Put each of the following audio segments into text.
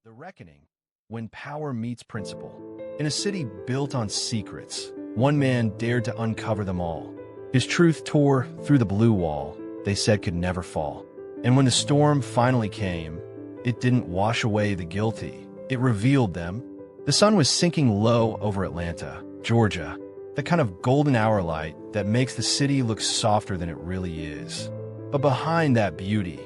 The Reckoning, when power meets principle. In a city built on secrets, one man dared to uncover them all. His truth tore through the blue wall they said could never fall. And when the storm finally came, it didn't wash away the guilty. It revealed them. The sun was sinking low over Atlanta, Georgia, the kind of golden hour light that makes the city look softer than it really is. But behind that beauty,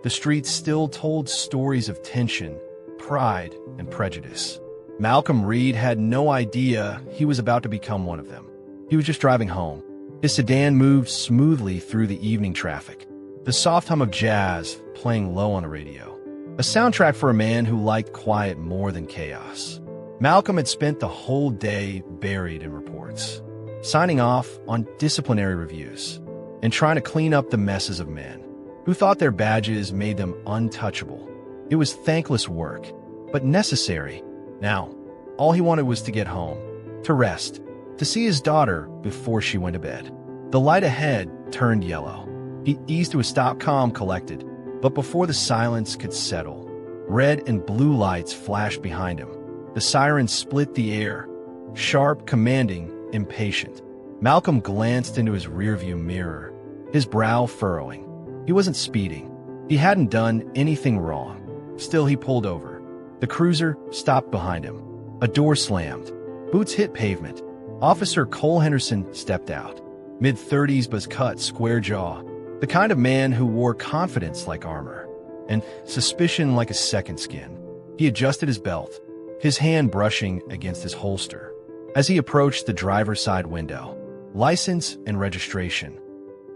the streets still told stories of tension, pride, and prejudice. Malcolm Reed had no idea he was about to become one of them. He was just driving home. His sedan moved smoothly through the evening traffic, the soft hum of jazz playing low on the radio. A soundtrack for a man who liked quiet more than chaos. Malcolm had spent the whole day buried in reports, signing off on disciplinary reviews, and trying to clean up the messes of men who thought their badges made them untouchable. It was thankless work, but necessary. Now, all he wanted was to get home, to rest, to see his daughter before she went to bed. The light ahead turned yellow. He eased to a stop, calm, collected, but before the silence could settle, red and blue lights flashed behind him. The sirens split the air, sharp, commanding, impatient. Malcolm glanced into his rearview mirror, his brow furrowing. He wasn't speeding. He hadn't done anything wrong. Still, he pulled over. The cruiser stopped behind him. A door slammed. Boots hit pavement. Officer Cole Henderson stepped out. Mid-30s, buzz-cut, square jaw. The kind of man who wore confidence like armor, and suspicion like a second skin. He adjusted his belt, his hand brushing against his holster. As he approached the driver's side window, license and registration,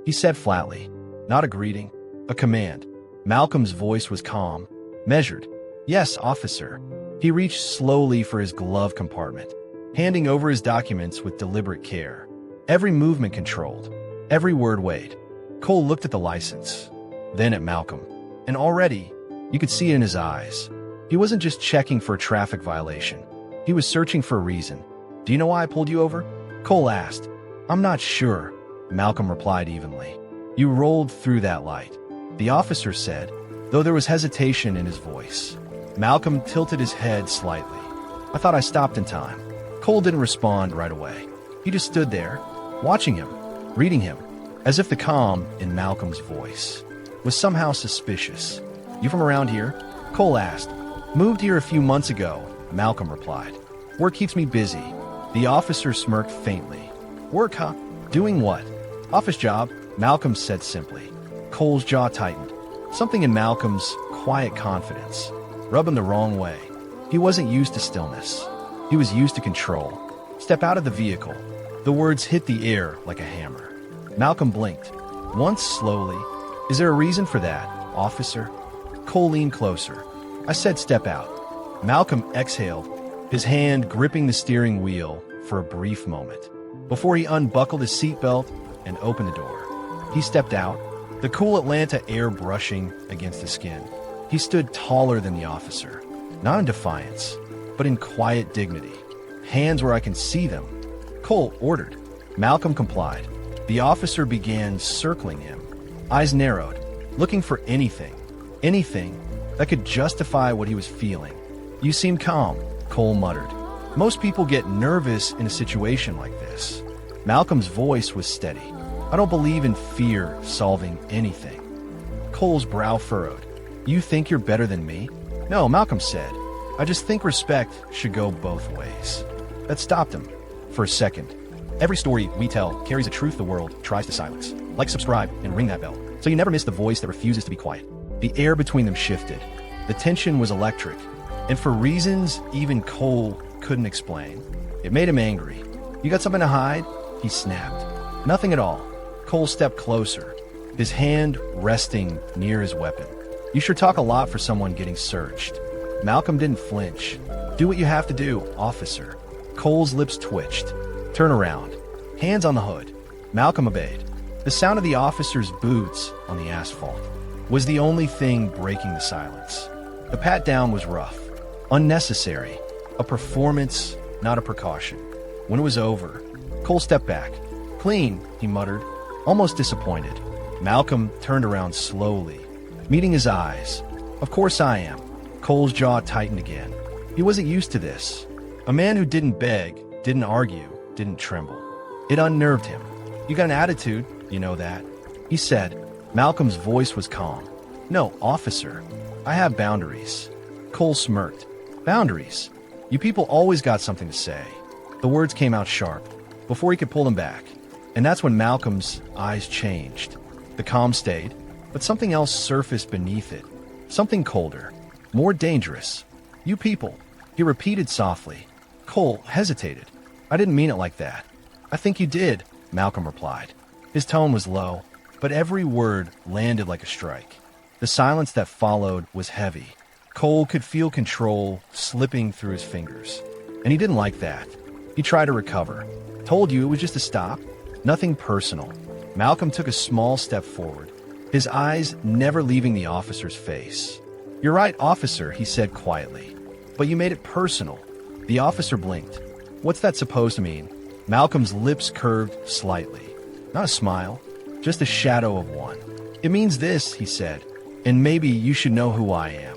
he said flatly, not a greeting, a command. Malcolm's voice was calm, measured. Yes, officer. He reached slowly for his glove compartment, handing over his documents with deliberate care. Every movement controlled, every word weighed. Cole looked at the license, then at Malcolm, and already, you could see it in his eyes. He wasn't just checking for a traffic violation. He was searching for a reason. Do you know why I pulled you over? Cole asked. I'm not sure, Malcolm replied evenly. You rolled through that light, the officer said, though there was hesitation in his voice. Malcolm tilted his head slightly. I thought I stopped in time. Cole didn't respond right away. He just stood there, watching him, reading him, as if the calm in Malcolm's voice was somehow suspicious. You from around here? Cole asked. Moved here a few months ago, Malcolm replied. Work keeps me busy. The officer smirked faintly. Work, huh? Doing what? Office job, Malcolm said simply. Cole's jaw tightened. Something in Malcolm's quiet confidence rubbed him the wrong way. He wasn't used to stillness. He was used to control. Step out of the vehicle. The words hit the air like a hammer. Malcolm blinked. Once slowly. Is there a reason for that, officer? Cole leaned closer. I said step out. Malcolm exhaled, his hand gripping the steering wheel for a brief moment, before he unbuckled his seatbelt and opened the door. He stepped out, the cool Atlanta air brushing against his skin. He stood taller than the officer, not in defiance, but in quiet dignity. Hands where I can see them. Cole ordered. Malcolm complied. The officer began circling him, eyes narrowed, looking for anything that could justify what he was feeling. You seem calm, Cole muttered. Most people get nervous in a situation like this. Malcolm's voice was steady. I don't believe in fear solving anything. Cole's brow furrowed. You think you're better than me? No, Malcolm said. I just think respect should go both ways. That stopped him. For a second. Every story we tell carries a truth the world tries to silence. Like, subscribe, and ring that bell, so you never miss the voice that refuses to be quiet. The air between them shifted. The tension was electric, and for reasons even Cole couldn't explain, it made him angry. You got something to hide? He snapped. Nothing at all. Cole stepped closer, his hand resting near his weapon. You sure talk a lot for someone getting searched. Malcolm didn't flinch. Do what you have to do, officer. Cole's lips twitched. Turn around. Hands on the hood. Malcolm obeyed. The sound of the officer's boots on the asphalt was the only thing breaking the silence. The pat-down was rough, unnecessary, a performance, not a precaution. When it was over, Cole stepped back. Clean, he muttered, almost disappointed. Malcolm turned around slowly, meeting his eyes. Of course I am. Cole's jaw tightened again. He wasn't used to this. A man who didn't beg, didn't argue, didn't tremble. It unnerved him. "You got an attitude, you know that," he said. Malcolm's voice was calm. "No, officer. I have boundaries." Cole smirked. "Boundaries? You people always got something to say." The words came out sharp, before he could pull them back. And that's when Malcolm's eyes changed. The calm stayed, but something else surfaced beneath it. Something colder, more dangerous. "You people," he repeated softly. Cole hesitated. "I didn't mean it like that." "I think you did," Malcolm replied. His tone was low, but every word landed like a strike. The silence that followed was heavy. Cole could feel control slipping through his fingers, and he didn't like that. He tried to recover. "Told you it was just a stop. Nothing personal." Malcolm took a small step forward, his eyes never leaving the officer's face. "You're right, officer," he said quietly. "But you made it personal." The officer blinked. "What's that supposed to mean?" Malcolm's lips curved slightly. Not a smile, just a shadow of one. "It means this," he said, "and maybe you should know who I am."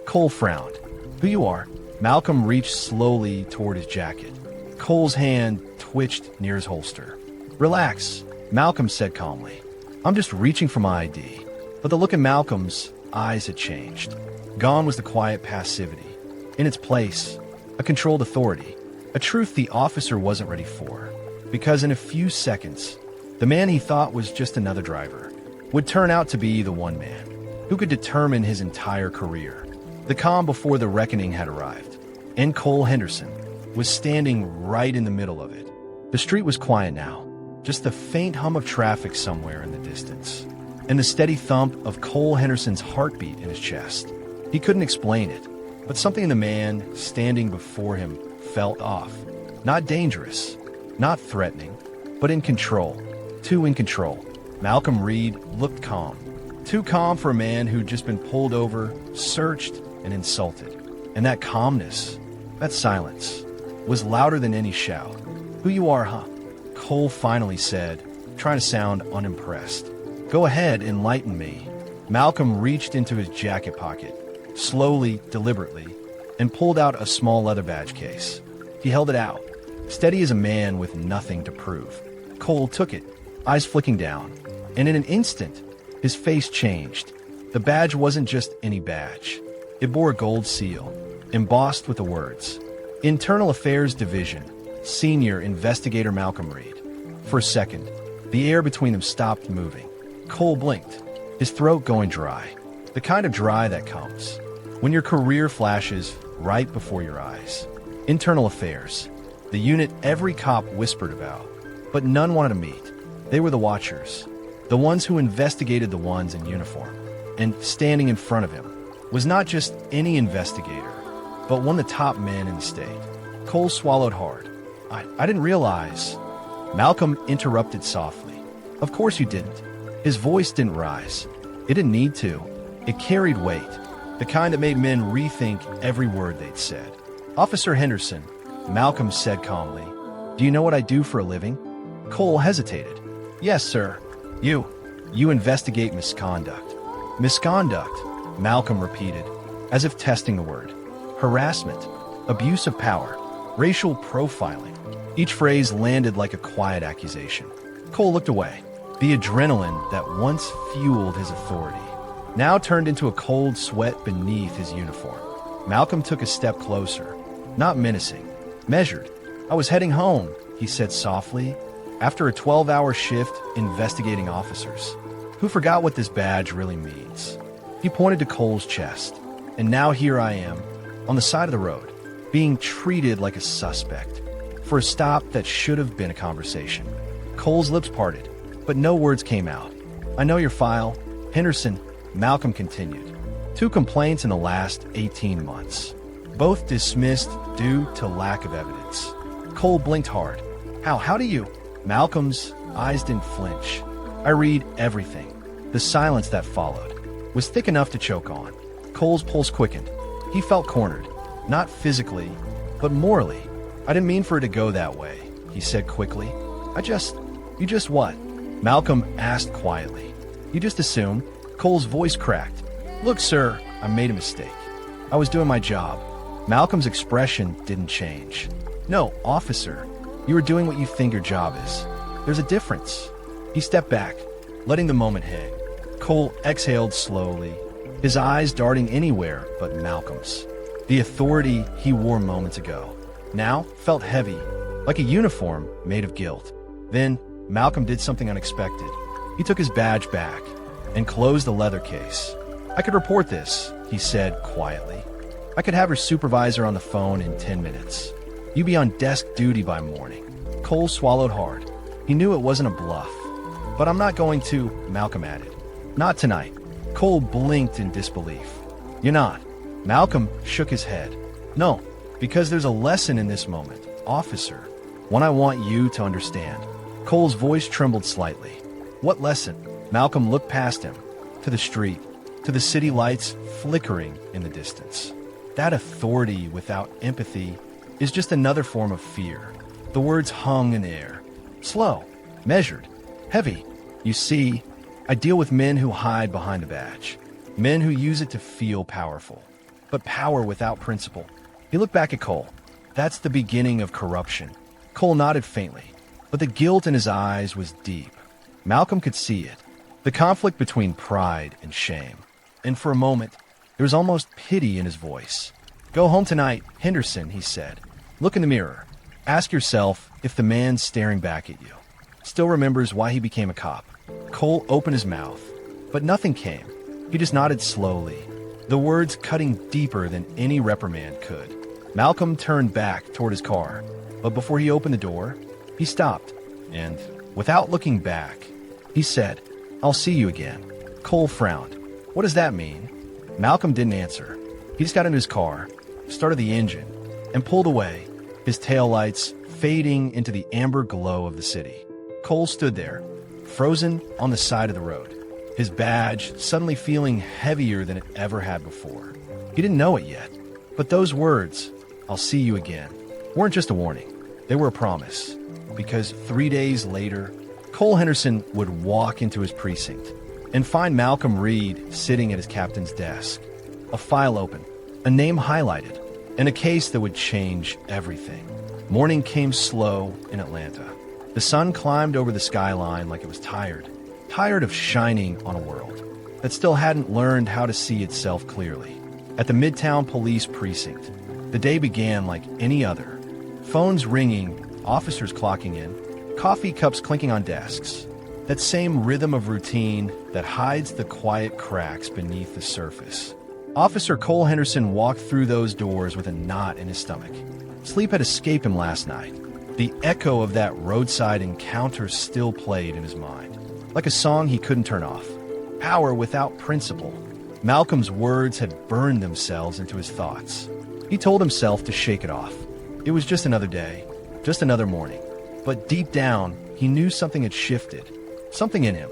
Cole frowned. "Who you are?" Malcolm reached slowly toward his jacket. Cole's hand twitched near his holster. "Relax," Malcolm said calmly. "I'm just reaching for my ID." But the look in Malcolm's eyes had changed. Gone was the quiet passivity. In its place, a controlled authority, a truth the officer wasn't ready for. Because in a few seconds, the man he thought was just another driver would turn out to be the one man who could determine his entire career. The calm before the reckoning had arrived, and Cole Henderson was standing right in the middle of it. The street was quiet now, just the faint hum of traffic somewhere in the distance, and the steady thump of Cole Henderson's heartbeat in his chest. He couldn't explain it, but something in the man standing before him felt off. Not dangerous, not threatening, but in control. Too in control. Malcolm Reed looked calm. Too calm for a man who'd just been pulled over, searched, and insulted. And that calmness, that silence, was louder than any shout. "Who you are, huh?" Cole finally said, trying to sound unimpressed. "Go ahead, enlighten me." Malcolm reached into his jacket pocket, slowly, deliberately, and pulled out a small leather badge case. He held it out, steady as a man with nothing to prove. Cole took it, eyes flicking down, and in an instant, his face changed. The badge wasn't just any badge. It bore a gold seal, embossed with the words, "Internal Affairs Division, Senior Investigator Malcolm Reed." For a second, the air between them stopped moving. Cole blinked, his throat going dry. The kind of dry that comes when your career flashes right before your eyes. Internal Affairs, the unit every cop whispered about, but none wanted to meet. They were the watchers, the ones who investigated the ones in uniform. And standing in front of him was not just any investigator, but one of the top men in the state. Cole swallowed hard. I didn't realize." Malcolm interrupted softly. "Of course you didn't." His voice didn't rise. It didn't need to. It carried weight, the kind that made men rethink every word they'd said. "Officer Henderson," Malcolm said calmly, "do you know what I do for a living?" Cole hesitated. "Yes, sir." You investigate misconduct." "Misconduct," Malcolm repeated, as if testing the word. "Harassment, abuse of power, racial profiling." Each phrase landed like a quiet accusation. Cole looked away. The adrenaline that once fueled his authority now turned into a cold sweat beneath his uniform. Malcolm took a step closer, not menacing, measured. "I was heading home," he said softly, "after a 12-hour shift investigating officers who forgot what this badge really means." He pointed to Cole's chest. "And now here I am, on the side of the road, being treated like a suspect for a stop that should have been a conversation." Cole's lips parted, but no words came out. "I know your file, Henderson," Malcolm continued. "2 complaints in the last 18 months. Both dismissed due to lack of evidence." Cole blinked hard. How do you?" Malcolm's eyes didn't flinch. "I read everything." The silence that followed was thick enough to choke on. Cole's pulse quickened. He felt cornered, not physically, but morally. "I didn't mean for it to go that way," he said quickly. You just what?" Malcolm asked quietly. "You just assume." Cole's voice cracked. "Look, sir, I made a mistake. I was doing my job. Malcolm's expression didn't change. No, officer, you were doing what you think your job is. There's a difference. He stepped back, letting the moment hang. Cole exhaled slowly, his eyes darting anywhere but Malcolm's. The authority he wore moments ago now felt heavy, like a uniform made of guilt. Then Malcolm did something unexpected. He took his badge back and closed the leather case. I could report this, he said quietly. I could have your supervisor on the phone in 10 minutes. You be on desk duty by morning. Cole swallowed hard. He knew it wasn't a bluff. But I'm not going to, Malcolm added. Not tonight. Cole blinked in disbelief. You're not. Malcolm shook his head. No, because there's a lesson in this moment, officer. One I want you to understand. Cole's voice trembled slightly. What lesson? Malcolm looked past him, to the street, to the city lights flickering in the distance. That authority without empathy is just another form of fear. The words hung in the air. Slow, measured, heavy. You see, I deal with men who hide behind a badge. Men who use it to feel powerful. But power without principle. He looked back at Cole. That's the beginning of corruption. Cole nodded faintly, but the guilt in his eyes was deep. Malcolm could see it. The conflict between pride and shame. And for a moment, there was almost pity in his voice. Go home tonight, Henderson, he said. Look in the mirror. Ask yourself if the man staring back at you still remembers why he became a cop. Cole opened his mouth, but nothing came. He just nodded slowly, the words cutting deeper than any reprimand could. Malcolm turned back toward his car, but before he opened the door, he stopped, and, without looking back, he said, I'll see you again. Cole frowned. What does that mean? Malcolm didn't answer. He just got into his car, started the engine, and pulled away, his taillights fading into the amber glow of the city. Cole stood there, frozen on the side of the road, his badge suddenly feeling heavier than it ever had before. He didn't know it yet, but those words, I'll see you again, weren't just a warning. They were a promise, because 3 days later, Cole Henderson would walk into his precinct and find Malcolm Reed sitting at his captain's desk, a file open, a name highlighted, and a case that would change everything. Morning came slow in Atlanta. The sun climbed over the skyline like it was tired of shining on a world that still hadn't learned how to see itself clearly. At the Midtown Police Precinct, the day began like any other. Phones ringing, officers clocking in, coffee cups clinking on desks. That same rhythm of routine that hides the quiet cracks beneath the surface. Officer Cole Henderson walked through those doors with a knot in his stomach. Sleep had escaped him last night. The echo of that roadside encounter still played in his mind, like a song he couldn't turn off. Power without principle. Malcolm's words had burned themselves into his thoughts. He told himself to shake it off. It was just another day, just another morning. But deep down, he knew something had shifted, something in him.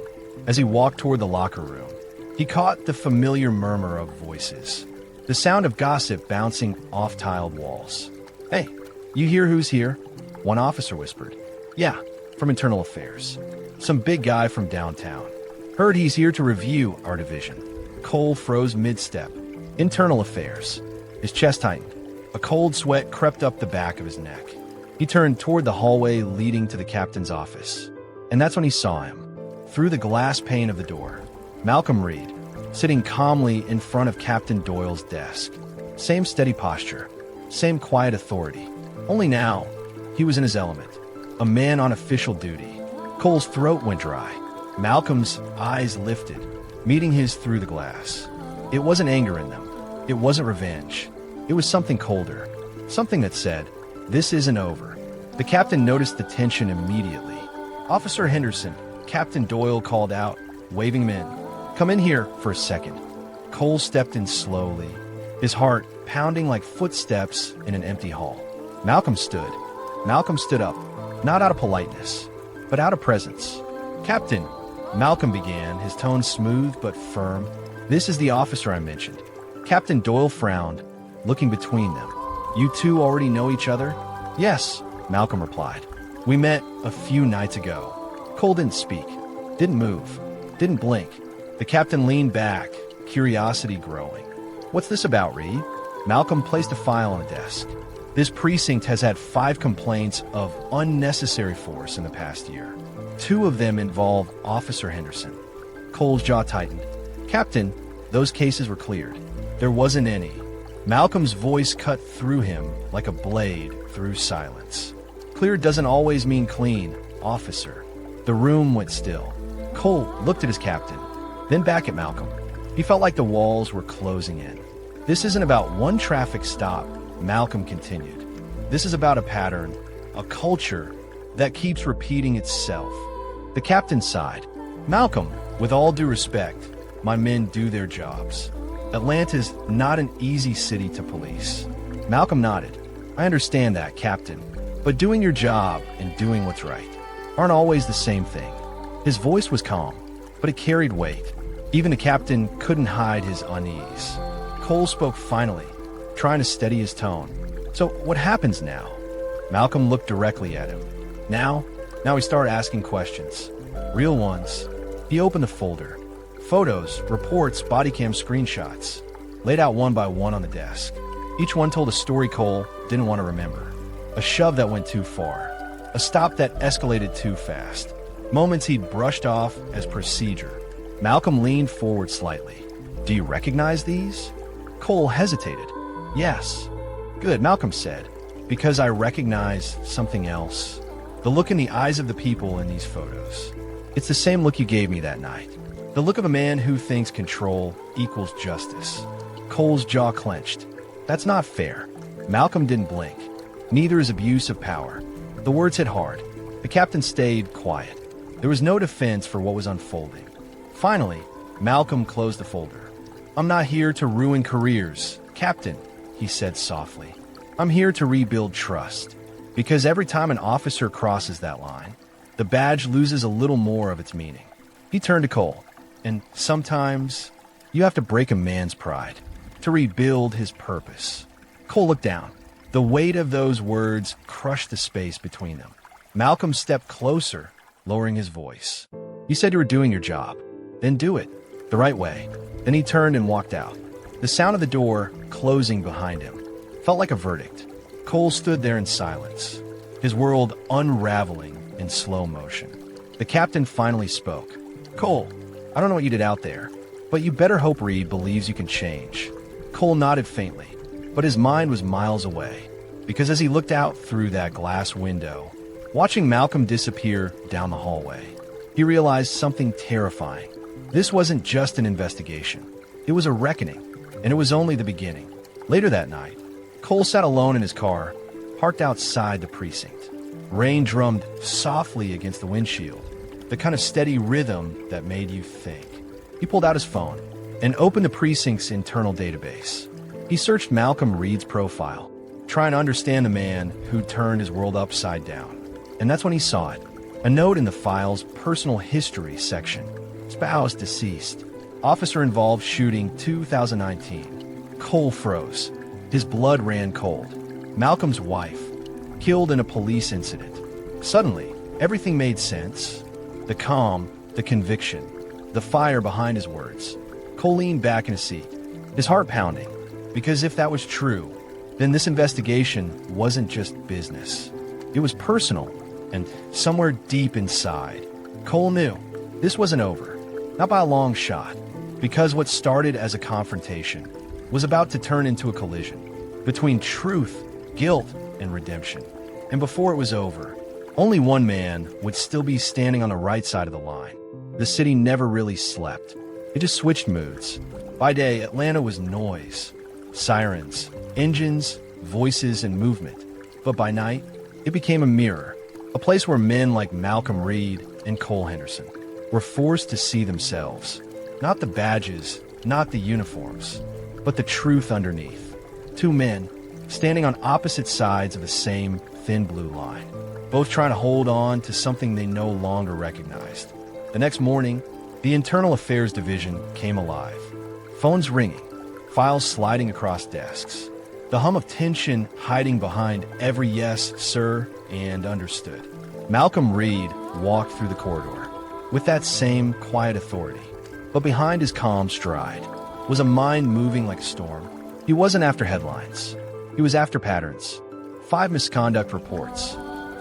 As he walked toward the locker room, he caught the familiar murmur of voices, the sound of gossip bouncing off tiled walls. Hey, you hear who's here? One officer whispered. Yeah, from Internal Affairs. Some big guy from downtown. Heard he's here to review our division. Cole froze mid-step. Internal Affairs. His chest tightened. A cold sweat crept up the back of his neck. He turned toward the hallway leading to the captain's office. And that's when he saw him. Through the glass pane of the door, Malcolm Reed, sitting calmly in front of Captain Doyle's desk. Same steady posture, same quiet authority. Only now, he was in his element, a man on official duty. Cole's throat went dry. Malcolm's eyes lifted, meeting his through the glass. It wasn't anger in them. It wasn't revenge. It was something colder, something that said, this isn't over. The captain noticed the tension immediately. Officer Henderson, Captain Doyle called out, waving him in. Come in here for a second. Cole stepped in slowly, his heart pounding like footsteps in an empty hall. Malcolm stood. Malcolm stood up, not out of politeness, but out of presence. Captain, Malcolm began, his tone smooth but firm. This is the officer I mentioned. Captain Doyle frowned, looking between them. You two already know each other? Yes, Malcolm replied. We met a few nights ago. Cole didn't speak, didn't move, didn't blink. The captain leaned back, curiosity growing. What's this about, Reed? Malcolm placed a file on the desk. This precinct has had 5 complaints of unnecessary force in the past year. 2 of them involve Officer Henderson. Cole's jaw tightened. Captain, those cases were cleared. There wasn't any. Malcolm's voice cut through him like a blade through silence. Clear doesn't always mean clean, officer. The room went still. Cole looked at his captain, then back at Malcolm. He felt like the walls were closing in. This isn't about one traffic stop, Malcolm continued. This is about a pattern, a culture that keeps repeating itself. The captain sighed. Malcolm, with all due respect, my men do their jobs. Atlanta's not an easy city to police. Malcolm nodded. I understand that, Captain. But doing your job and doing what's right aren't always the same thing. His voice was calm, but it carried weight. Even the captain couldn't hide his unease. Cole spoke finally, trying to steady his tone. So what happens now? Malcolm looked directly at him. Now he started asking questions. Real ones. He opened the folder. Photos, reports, body cam screenshots, laid out one by one on the desk. Each one told a story Cole didn't want to remember. A shove that went too far. A stop that escalated too fast. Moments he'd brushed off as procedure. Malcolm leaned forward slightly. Do you recognize these? Cole hesitated. Yes. Good, Malcolm said. Because I recognize something else. The look in the eyes of the people in these photos. It's the same look you gave me that night. The look of a man who thinks control equals justice. Cole's jaw clenched. That's not fair. Malcolm didn't blink. Neither is abuse of power. The words hit hard. The captain stayed quiet. There was no defense for what was unfolding. Finally, Malcolm closed the folder. I'm not here to ruin careers, Captain, he said softly. I'm here to rebuild trust. Because every time an officer crosses that line, the badge loses a little more of its meaning. He turned to Cole. And sometimes, you have to break a man's pride to rebuild his purpose. Cole looked down. The weight of those words crushed the space between them. Malcolm stepped closer, lowering his voice. You said you were doing your job. Then do it. The right way. Then he turned and walked out. The sound of the door closing behind him felt like a verdict. Cole stood there in silence, his world unraveling in slow motion. The captain finally spoke. Cole, I don't know what you did out there, but you better hope Reed believes you can change. Cole nodded faintly, but his mind was miles away, because as he looked out through that glass window, watching Malcolm disappear down the hallway, he realized something terrifying. This wasn't just an investigation. It was a reckoning, and it was only the beginning. Later that night, Cole sat alone in his car, parked outside the precinct. Rain drummed softly against the windshield, the kind of steady rhythm that made you think. He pulled out his phone and opened the precinct's internal database. He searched Malcolm Reed's profile, trying to understand the man who turned his world upside down. And that's when he saw it. A note in the file's personal history section. Spouse deceased. Officer involved shooting 2019. Cole froze. His blood ran cold. Malcolm's wife, killed in a police incident. Suddenly, everything made sense. The calm, the conviction, the fire behind his words. Cole leaned back in his seat, his heart pounding, because if that was true, then this investigation wasn't just business. It was personal, and somewhere deep inside, Cole knew this wasn't over, not by a long shot, because what started as a confrontation was about to turn into a collision between truth, guilt, and redemption. And before it was over, only one man would still be standing on the right side of the line. The city never really slept. It just switched moods. By day, Atlanta was noise, sirens, engines, voices, and movement. But by night, it became a mirror, a place where men like Malcolm Reed and Cole Henderson were forced to see themselves. Not the badges, not the uniforms, but the truth underneath. 2 men, standing on opposite sides of the same thin blue line, both trying to hold on to something they no longer recognized. The next morning, the Internal Affairs Division came alive. Phones ringing, files sliding across desks, the hum of tension hiding behind every yes, sir, and understood. Malcolm Reed walked through the corridor with that same quiet authority, but behind his calm stride was a mind moving like a storm, He wasn't after headlines. He was after patterns. 5 misconduct reports,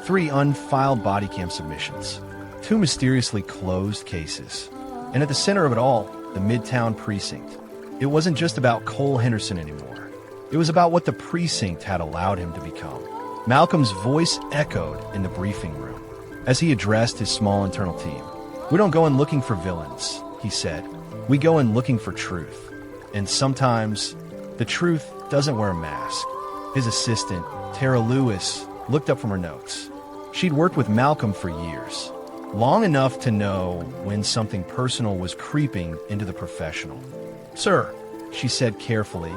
3 unfiled body cam submissions, 2 mysteriously closed cases. And at the center of it all, the Midtown precinct. It wasn't just about Cole Henderson anymore. It was about what the precinct had allowed him to become. Malcolm's voice echoed in the briefing room as he addressed his small internal team. "We don't go in looking for villains," he said. "We go in looking for truth. And sometimes, the truth doesn't wear a mask." His assistant, Tara Lewis, looked up from her notes. She'd worked with Malcolm for years, long enough to know when something personal was creeping into the professional. "Sir," she said carefully,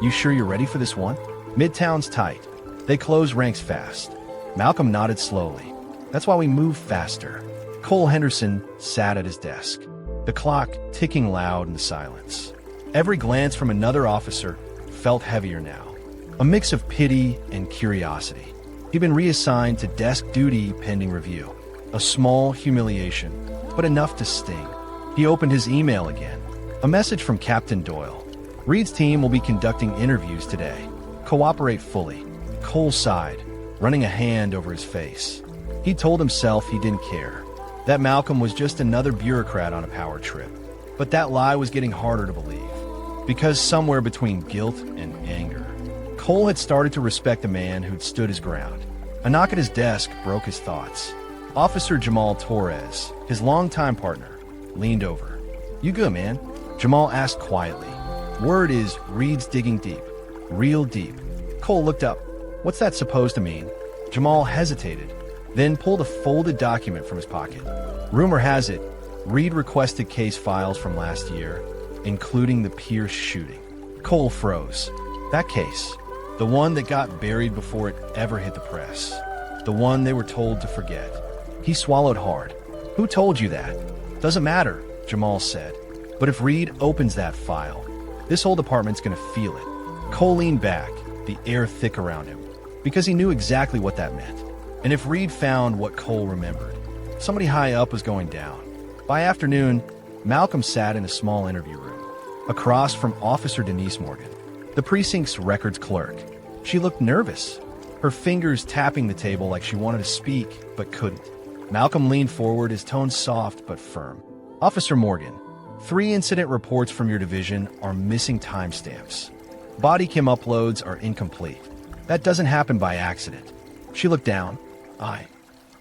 "you sure you're ready for this one? Midtown's tight. They close ranks fast." Malcolm nodded slowly. "That's why we move faster." Cole Henderson sat at his desk, the clock ticking loud in the silence. Every glance from another officer felt heavier now, a mix of pity and curiosity. He'd been reassigned to desk duty pending review. A small humiliation, but enough to sting. He opened his email again. A message from Captain Doyle. "Reed's team will be conducting interviews today. Cooperate fully." Cole sighed, running a hand over his face. He told himself he didn't care, that Malcolm was just another bureaucrat on a power trip. But that lie was getting harder to believe, because somewhere between guilt and anger, Cole had started to respect a man who'd stood his ground. A knock at his desk broke his thoughts. Officer Jamal Torres, his longtime partner, leaned over. "You good, man?" Jamal asked quietly. "Word is Reed's digging deep. Real deep." Cole looked up. "What's that supposed to mean?" Jamal hesitated, then pulled a folded document from his pocket. "Rumor has it, Reed requested case files from last year, including the Pierce shooting." Cole froze. That case, the one that got buried before it ever hit the press, the one they were told to forget. He swallowed hard. "Who told you that?" "Doesn't matter," Jamal said. "But if Reed opens that file, this whole department's gonna feel it." Cole leaned back, the air thick around him, because he knew exactly what that meant. And if Reed found what Cole remembered, somebody high up was going down. By afternoon, Malcolm sat in a small interview room, across from Officer Denise Morgan, the precinct's records clerk. She looked nervous, her fingers tapping the table like she wanted to speak but couldn't. Malcolm leaned forward, his tone soft but firm. "Officer Morgan, 3 incident reports from your division are missing timestamps. Body cam uploads are incomplete. That doesn't happen by accident." She looked down.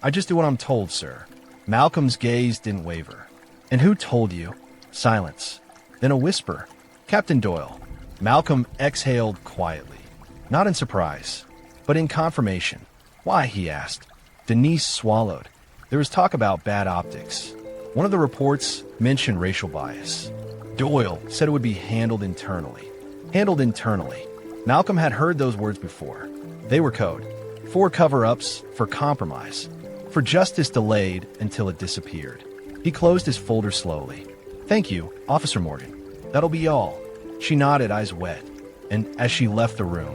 I just do what I'm told, sir." Malcolm's gaze didn't waver. "And who told you?" Silence. Then a whisper. "Captain Doyle." Malcolm exhaled quietly, not in surprise, but in confirmation. "Why?" he asked. Denise swallowed. There was talk about bad optics. One of the reports mentioned racial bias. Doyle said it would be handled internally. Handled internally. Malcolm had heard those words before. They were code. For cover-ups, for compromise, for justice delayed until it disappeared. He closed his folder slowly. "Thank you, Officer Morgan. That'll be all." She nodded, eyes wet. And as she left the room,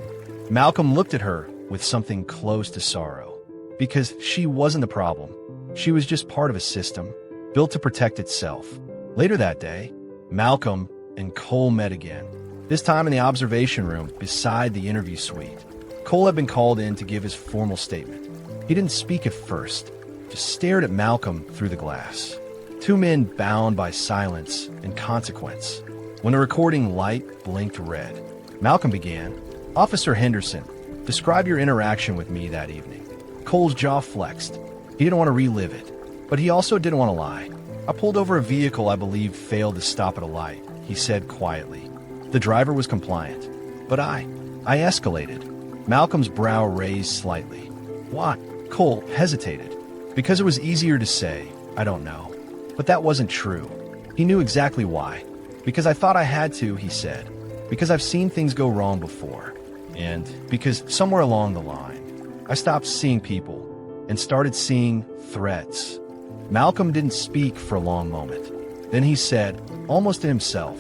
Malcolm looked at her with something close to sorrow. Because she wasn't the problem. She was just part of a system, built to protect itself. Later that day, Malcolm and Cole met again, this time in the observation room beside the interview suite. Cole had been called in to give his formal statement. He didn't speak at first, just stared at Malcolm through the glass. 2 men bound by silence and consequence. When the recording light blinked red, Malcolm began, "Officer Henderson, describe your interaction with me that evening." Cole's jaw flexed. He didn't want to relive it, but he also didn't want to lie. "I pulled over a vehicle I believed failed to stop at a light," he said quietly. "The driver was compliant, but I escalated." Malcolm's brow raised slightly. "Why?" Cole hesitated. "Because it was easier to say, I don't know." But that wasn't true. He knew exactly why. "Because I thought I had to," he said. "Because I've seen things go wrong before. And because somewhere along the line, I stopped seeing people and started seeing threats." Malcolm didn't speak for a long moment. Then he said, almost to himself,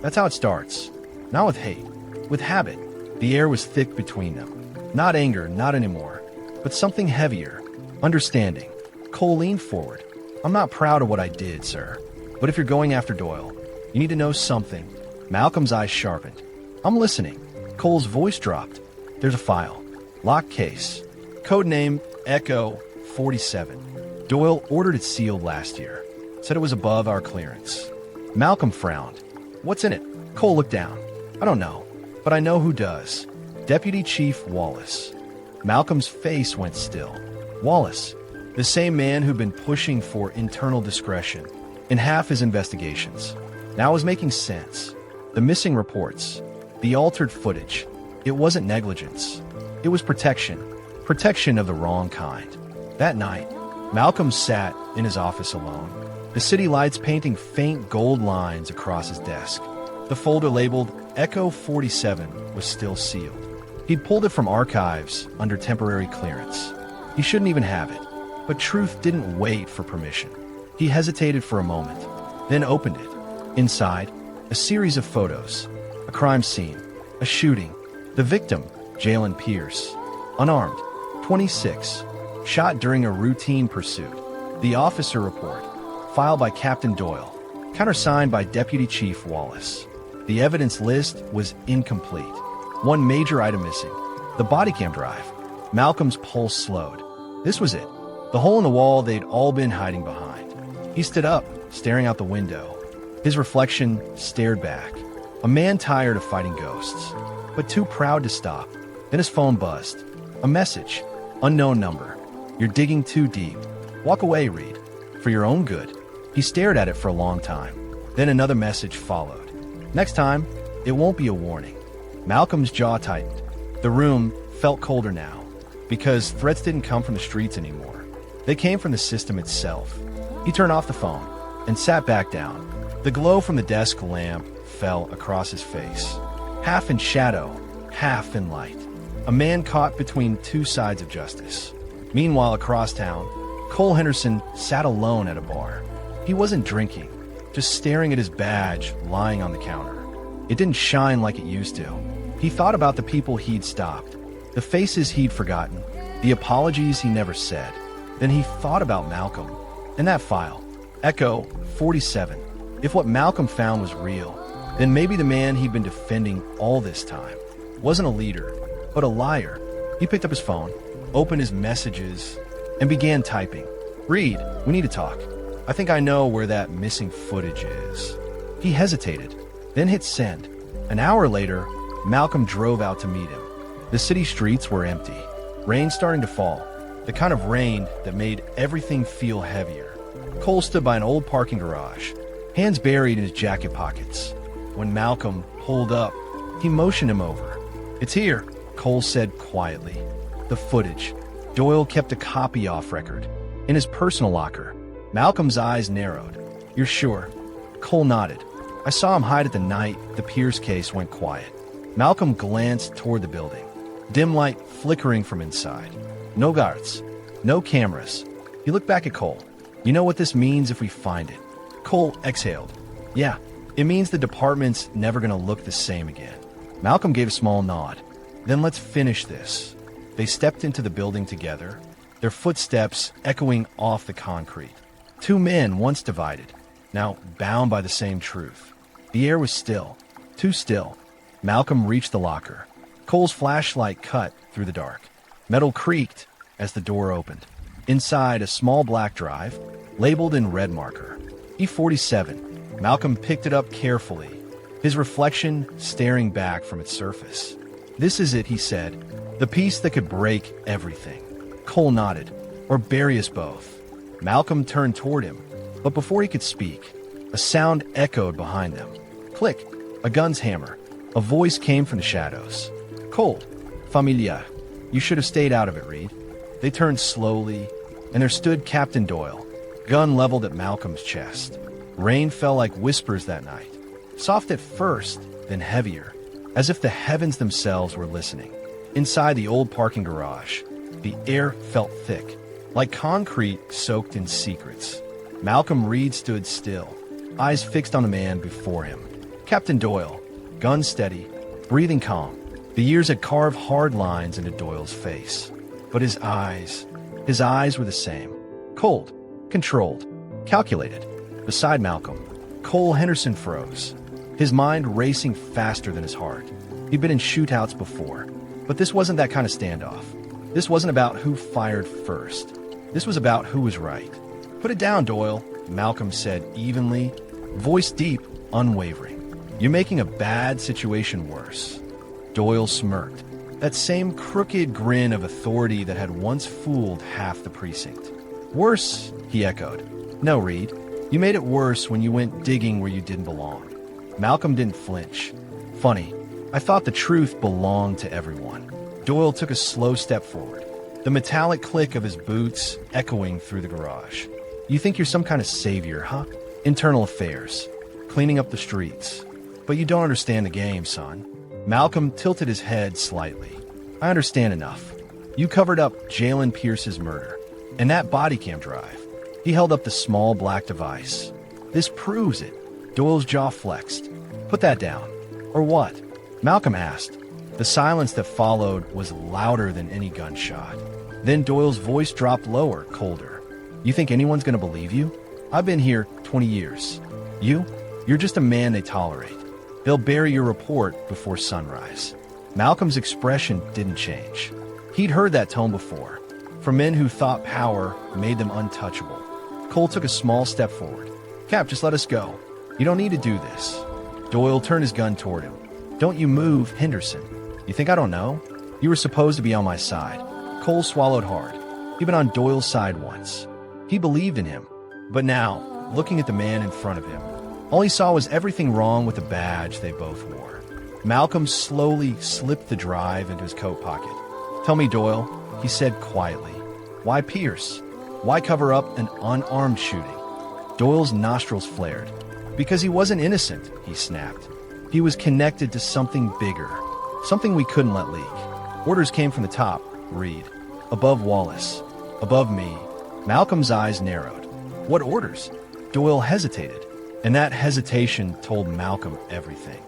"That's how it starts. Not with hate, with habit." The air was thick between them. Not anger, not anymore, but something heavier. Understanding. Cole leaned forward. "I'm not proud of what I did, sir. But if you're going after Doyle, you need to know something." Malcolm's eyes sharpened. "I'm listening." Cole's voice dropped. There's a file. Locked case. Codename Echo 47. Doyle ordered it sealed last year. Said it was above our clearance. Malcolm frowned. What's in it? Cole looked down. I don't know, but I know who does. Deputy Chief Wallace. Malcolm's face went still. Wallace, the same man who'd been pushing for internal discretion in half his investigations. Now it was making sense. The missing reports, the altered footage, it wasn't negligence. It was protection. Protection of the wrong kind. That night, Malcolm sat in his office alone, the city lights painting faint gold lines across his desk. The folder labeled Echo 47 was still sealed. He'd pulled it from archives under temporary clearance. He shouldn't even have it, but truth didn't wait for permission. He hesitated for a moment, then opened it. Inside, a series of photos, a crime scene, a shooting. The victim, Jalen Pierce, unarmed, 26, shot during a routine pursuit. The officer report, filed by Captain Doyle, countersigned by Deputy Chief Wallace. The evidence list was incomplete. One major item missing, the body cam drive. Malcolm's pulse slowed. This was it, the hole in the wall they'd all been hiding behind. He stood up, staring out the window. His reflection stared back. A man tired of fighting ghosts, but too proud to stop. Then his phone buzzed. A message. Unknown number. You're digging too deep. Walk away, Reed. For your own good. He stared at it for a long time. Then another message followed. Next time, it won't be a warning. Malcolm's jaw tightened. The room felt colder now, because threats didn't come from the streets anymore. They came from the system itself. He turned off the phone and sat back down. The glow from the desk lamp fell across his face. Half in shadow, half in light. A man caught between two sides of justice. Meanwhile, across town, Cole Henderson sat alone at a bar. He wasn't drinking, just staring at his badge lying on the counter. It didn't shine like it used to. He thought about the people he'd stopped, the faces he'd forgotten, the apologies he never said. Then he thought about Malcolm and that file, Echo 47. If what Malcolm found was real, then maybe the man he'd been defending all this time wasn't a leader, but a liar. He picked up his phone, opened his messages, and began typing. Reed, we need to talk. I think I know where that missing footage is. He hesitated, then hit send. An hour later, Malcolm drove out to meet him. The city streets were empty. Rain starting to fall, the kind of rain that made everything feel heavier. Cole stood by an old parking garage, hands buried in his jacket pockets. When Malcolm pulled up, he motioned him over. It's here, Cole said quietly. The footage. Doyle kept a copy off record, in his personal locker. Malcolm's eyes narrowed. You're sure? Cole nodded. I saw him hide at the night the Pierce case went quiet. Malcolm glanced toward the building. Dim light flickering from inside. No guards. No cameras. He looked back at Cole. You know what this means if we find it? Cole exhaled. Yeah, it means the department's never gonna look the same again. Malcolm gave a small nod. Then let's finish this. They stepped into the building together, their footsteps echoing off the concrete. Two men once divided, now bound by the same truth. The air was still, too still. Malcolm reached the locker. Cole's flashlight cut through the dark. Metal creaked as the door opened. Inside, a small black drive, labeled in red marker. E47. Malcolm picked it up carefully, his reflection staring back from its surface. This is it, he said. The piece that could break everything. Cole nodded. Or bury us both. Malcolm turned toward him, but before he could speak, a sound echoed behind them. Click. A gun's hammer. A voice came from the shadows. Cold. Familiar. You should have stayed out of it, Reed. They turned slowly, and there stood Captain Doyle, gun leveled at Malcolm's chest. Rain fell like whispers that night. Soft at first, then heavier, as if the heavens themselves were listening. Inside the old parking garage, the air felt thick, like concrete soaked in secrets. Malcolm Reed stood still, eyes fixed on the man before him. Captain Doyle, gun steady, breathing calm. The years had carved hard lines into Doyle's face. But his eyes were the same. Cold, controlled, calculated. Beside Malcolm, Cole Henderson froze, his mind racing faster than his heart. He'd been in shootouts before, but this wasn't that kind of standoff. This wasn't about who fired first. This was about who was right. "Put it down, Doyle," Malcolm said evenly, voice deep, unwavering. "You're making a bad situation worse." Doyle smirked, that same crooked grin of authority that had once fooled half the precinct. "Worse?" he echoed. "No, Reed. You made it worse when you went digging where you didn't belong." Malcolm didn't flinch. "Funny. I thought the truth belonged to everyone." Doyle took a slow step forward, the metallic click of his boots echoing through the garage. "You think you're some kind of savior, huh? Internal affairs. Cleaning up the streets. But you don't understand the game, son." Malcolm tilted his head slightly. "I understand enough. You covered up Jalen Pierce's murder. And that body cam drive." He held up the small black device. "This proves it." Doyle's jaw flexed. "Put that down." "Or what?" Malcolm asked. The silence that followed was louder than any gunshot. Then Doyle's voice dropped lower, colder. "You think anyone's going to believe you? I've been here 20 years. You're just a man they tolerate. They'll bury your report before sunrise." Malcolm's expression didn't change. He'd heard that tone before, from men who thought power made them untouchable. Cole took a small step forward. "Cap, just let us go. You don't need to do this." Doyle turned his gun toward him. "Don't you move, Henderson. You think I don't know? You were supposed to be on my side." Cole swallowed hard. He'd been on Doyle's side once. He believed in him. But now, looking at the man in front of him, all he saw was everything wrong with the badge they both wore. Malcolm slowly slipped the drive into his coat pocket. "Tell me, Doyle," he said quietly. "Why Pierce? Why cover up an unarmed shooting?" Doyle's nostrils flared. "Because he wasn't innocent," he snapped. "He was connected to something bigger, something we couldn't let leak. Orders came from the top, Reed. Above Wallace. Above me." Malcolm's eyes narrowed. "What orders?" Doyle hesitated, and that hesitation told Malcolm everything.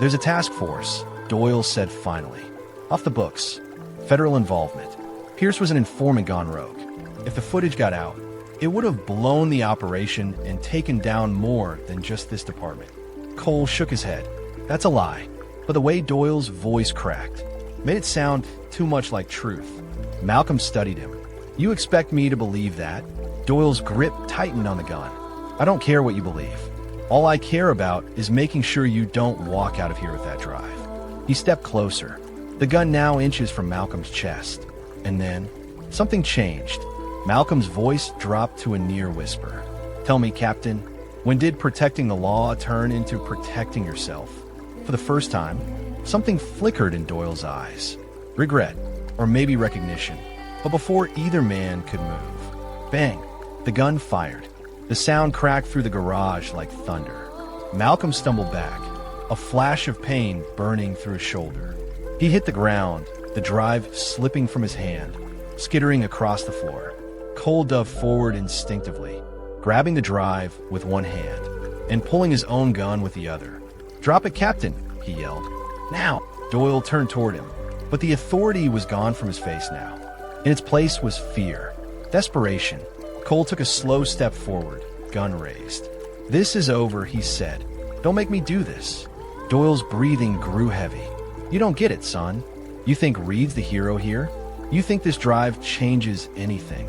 "There's a task force," Doyle said finally. "Off the books. Federal involvement. Pierce was an informant gone rogue. If the footage got out, it would have blown the operation and taken down more than just this department." Cole shook his head. "That's a lie." But the way Doyle's voice cracked made it sound too much like truth. Malcolm studied him. "You expect me to believe that?" Doyle's grip tightened on the gun. "I don't care what you believe. All I care about is making sure you don't walk out of here with that drive." He stepped closer, the gun now inches from Malcolm's chest. And then, something changed. Malcolm's voice dropped to a near whisper. "Tell me, Captain, when did protecting the law turn into protecting yourself?" For the first time, something flickered in Doyle's eyes. Regret, or maybe recognition. But before either man could move, bang, the gun fired. The sound cracked through the garage like thunder. Malcolm stumbled back, a flash of pain burning through his shoulder. He hit the ground, the drive slipping from his hand, skittering across the floor. Cole dove forward instinctively, grabbing the drive with one hand and pulling his own gun with the other. "Drop it, Captain," he yelled. "Now!" Doyle turned toward him, but the authority was gone from his face now. In its place was fear, desperation. Cole took a slow step forward, gun raised. "This is over," he said. "Don't make me do this." Doyle's breathing grew heavy. "You don't get it, son. You think Reed's the hero here? You think this drive changes anything?"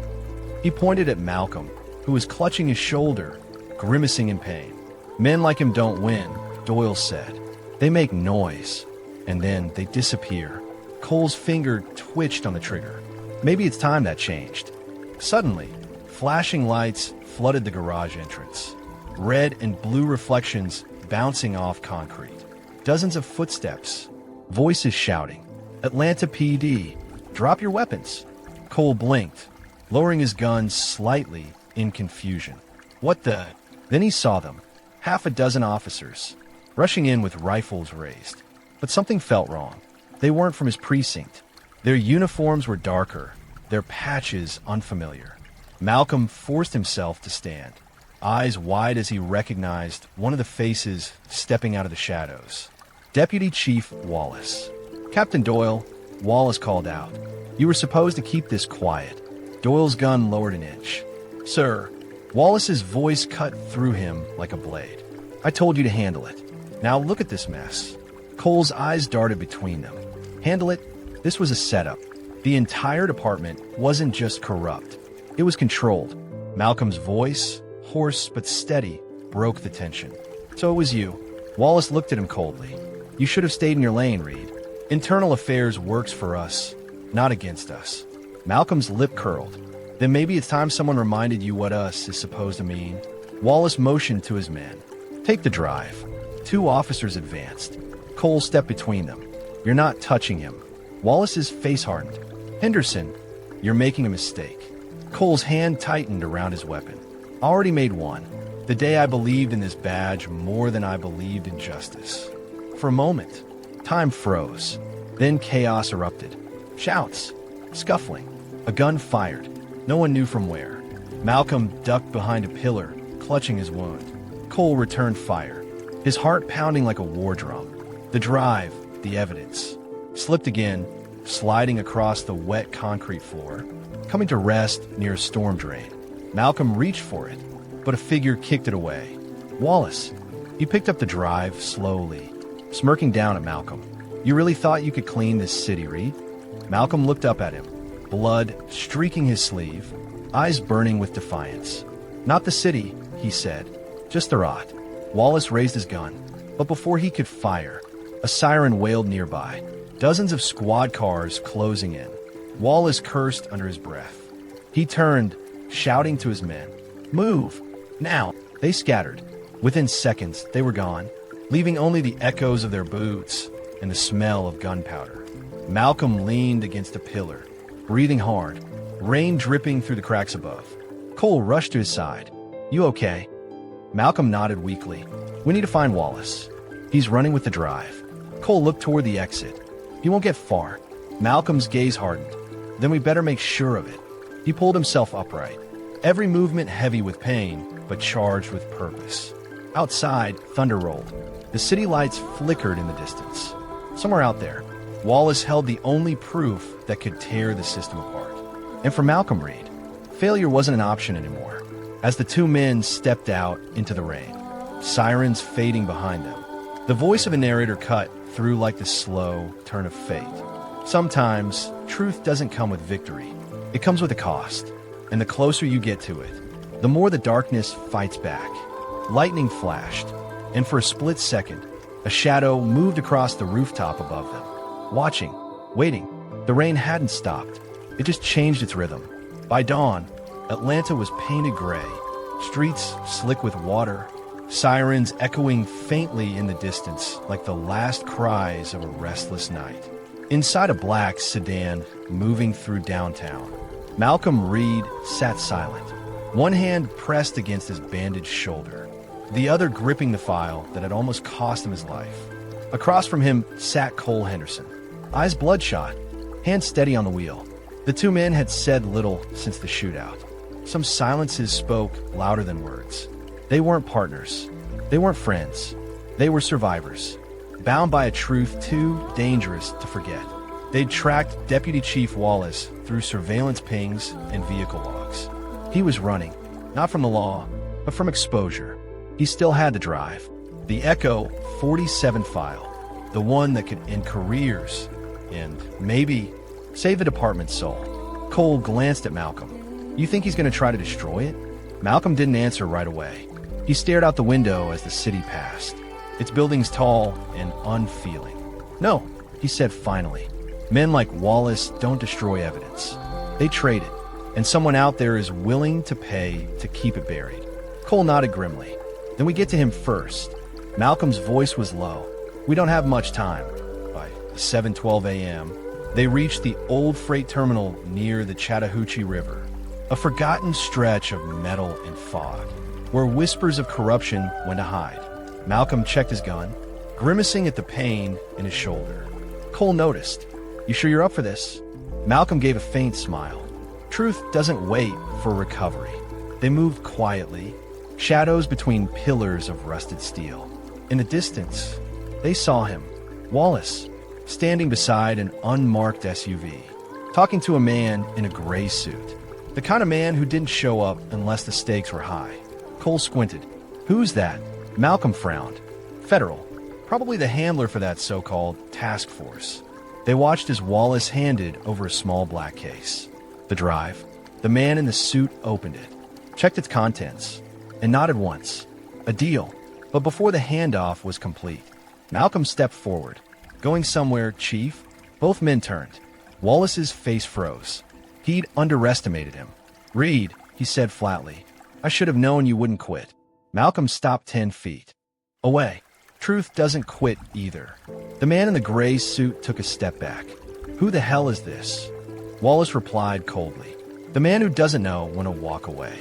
He pointed at Malcolm, who was clutching his shoulder, grimacing in pain. "Men like him don't win," Doyle said. "They make noise, and then they disappear." Cole's finger twitched on the trigger. Maybe it's time that changed. Suddenly, flashing lights flooded the garage entrance. Red and blue reflections bouncing off concrete. Dozens of footsteps. Voices shouting. "Atlanta PD, drop your weapons." Cole blinked, lowering his gun slightly in confusion. "What the?" Then he saw them, half a dozen officers, rushing in with rifles raised. But something felt wrong. They weren't from his precinct. Their uniforms were darker, their patches unfamiliar. Malcolm forced himself to stand, eyes wide as he recognized one of the faces stepping out of the shadows. Deputy Chief Wallace. "Captain Doyle," Wallace called out. "You were supposed to keep this quiet." Doyle's gun lowered an inch. "Sir," Wallace's voice cut through him like a blade. "I told you to handle it. Now look at this mess." Cole's eyes darted between them. Handle it? This was a setup. The entire department wasn't just corrupt. It was controlled. Malcolm's voice, hoarse but steady, broke the tension. So it was you. Wallace looked at him coldly. You should have stayed in your lane, Reed. Internal affairs works for us, not against us. Malcolm's lip curled. Then maybe it's time someone reminded you what us is supposed to mean. Wallace motioned to his men. Take the drive. 2 officers advanced. Cole stepped between them. You're not touching him. Wallace's face hardened. Henderson, you're making a mistake. Cole's hand tightened around his weapon. Already made one. The day I believed in this badge more than I believed in justice. For a moment, time froze. Then chaos erupted. Shouts, scuffling, a gun fired. No one knew from where. Malcolm ducked behind a pillar, clutching his wound. Cole returned fire, his heart pounding like a war drum. The drive, the evidence, slipped again, sliding across the wet concrete floor, coming to rest near a storm drain. Malcolm reached for it, but a figure kicked it away. Wallace. He picked up the drive slowly, smirking down at Malcolm. You really thought you could clean this city, Reed? Malcolm looked up at him, blood streaking his sleeve, eyes burning with defiance. Not the city, he said, just the rot. Wallace raised his gun, but before he could fire, a siren wailed nearby. Dozens of squad cars closing in. Wallace cursed under his breath. He turned, shouting to his men, "Move! Now!" They scattered. Within seconds, they were gone, leaving only the echoes of their boots and the smell of gunpowder. Malcolm leaned against a pillar, breathing hard, rain dripping through the cracks above. Cole rushed to his side. You okay? Malcolm nodded weakly. We need to find Wallace. He's running with the drive. Cole looked toward the exit. He won't get far. Malcolm's gaze hardened. Then we better make sure of it. He pulled himself upright, every movement heavy with pain, but charged with purpose. Outside, thunder rolled. The city lights flickered in the distance. Somewhere out there, Wallace held the only proof that could tear the system apart. And for Malcolm Reed, failure wasn't an option anymore. As the 2 men stepped out into the rain, sirens fading behind them, the voice of a narrator cut through like the slow turn of fate. Sometimes, truth doesn't come with victory. It comes with a cost. And the closer you get to it, the more the darkness fights back. Lightning flashed, and for a split second, a shadow moved across the rooftop above them. Watching, waiting, the rain hadn't stopped. It just changed its rhythm. By dawn, Atlanta was painted gray, streets slick with water, sirens echoing faintly in the distance like the last cries of a restless night. Inside a black sedan moving through downtown, Malcolm Reed sat silent, one hand pressed against his bandaged shoulder, the other gripping the file that had almost cost him his life. Across from him sat Cole Henderson, eyes bloodshot, hands steady on the wheel. The 2 men had said little since the shootout. Some silences spoke louder than words. They weren't partners. They weren't friends. They were survivors, bound by a truth too dangerous to forget. They'd tracked Deputy Chief Wallace through surveillance pings and vehicle logs. He was running, not from the law, but from exposure. He still had the drive. The Echo 47 file, the one that could end careers and, maybe, save the department's soul. Cole glanced at Malcolm. You think he's going to try to destroy it? Malcolm didn't answer right away. He stared out the window as the city passed, its buildings tall and unfeeling. No, he said finally. Men like Wallace don't destroy evidence. They trade it, and someone out there is willing to pay to keep it buried. Cole nodded grimly. Then we get to him first. Malcolm's voice was low. We don't have much time. By 7:12 a.m., they reached the old freight terminal near the Chattahoochee River, a forgotten stretch of metal and fog, where whispers of corruption went to hide. Malcolm checked his gun, grimacing at the pain in his shoulder. Cole noticed. You sure you're up for this? Malcolm gave a faint smile. Truth doesn't wait for recovery. They moved quietly, shadows between pillars of rusted steel. In the distance, they saw him, Wallace, standing beside an unmarked SUV, talking to a man in a gray suit. The kind of man who didn't show up unless the stakes were high. Cole squinted. Who's that? Malcolm frowned. Federal. Probably the handler for that so-called task force. They watched as Wallace handed over a small black case. The drive. The man in the suit opened it, checked its contents, and nodded once. A deal. But before the handoff was complete, Malcolm stepped forward. Going somewhere, Chief? Both men turned. Wallace's face froze. He'd underestimated him. Reed, he said flatly. I should have known you wouldn't quit. Malcolm stopped 10 feet away. Truth doesn't quit either. The man in the gray suit took a step back. Who the hell is this? Wallace replied coldly. The man who doesn't know when to walk away.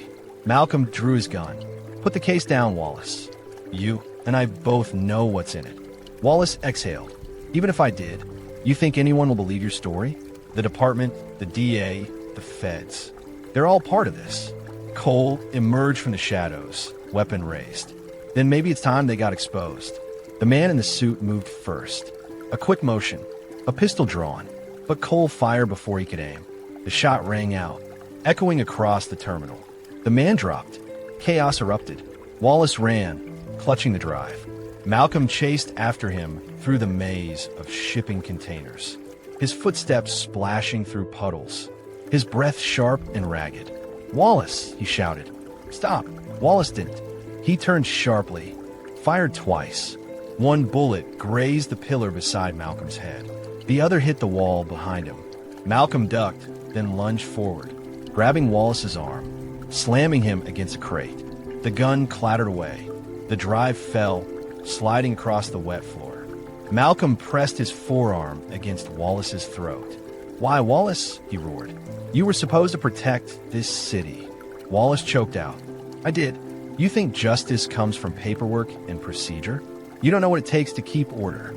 Malcolm drew his gun. Put the case down, Wallace. You and I both know what's in it. Wallace exhaled. Even if I did, you think anyone will believe your story? The department, the DA, the feds. They're all part of this. Cole emerged from the shadows, weapon raised. Then maybe it's time they got exposed. The man in the suit moved first. A quick motion, a pistol drawn, but Cole fired before he could aim. The shot rang out, echoing across the terminal. The man dropped. Chaos erupted. Wallace ran, clutching the drive. Malcolm chased after him through the maze of shipping containers, his footsteps splashing through puddles, his breath sharp and ragged. Wallace, he shouted. Stop. Wallace didn't. He turned sharply, fired twice. One bullet grazed the pillar beside Malcolm's head. The other hit the wall behind him. Malcolm ducked, then lunged forward, grabbing Wallace's arm, slamming him against a crate. The gun clattered away. The drive fell, sliding across the wet floor. Malcolm pressed his forearm against Wallace's throat. Why, Wallace? He roared. You were supposed to protect this city. Wallace choked out. I did. You think justice comes from paperwork and procedure? You don't know what it takes to keep order.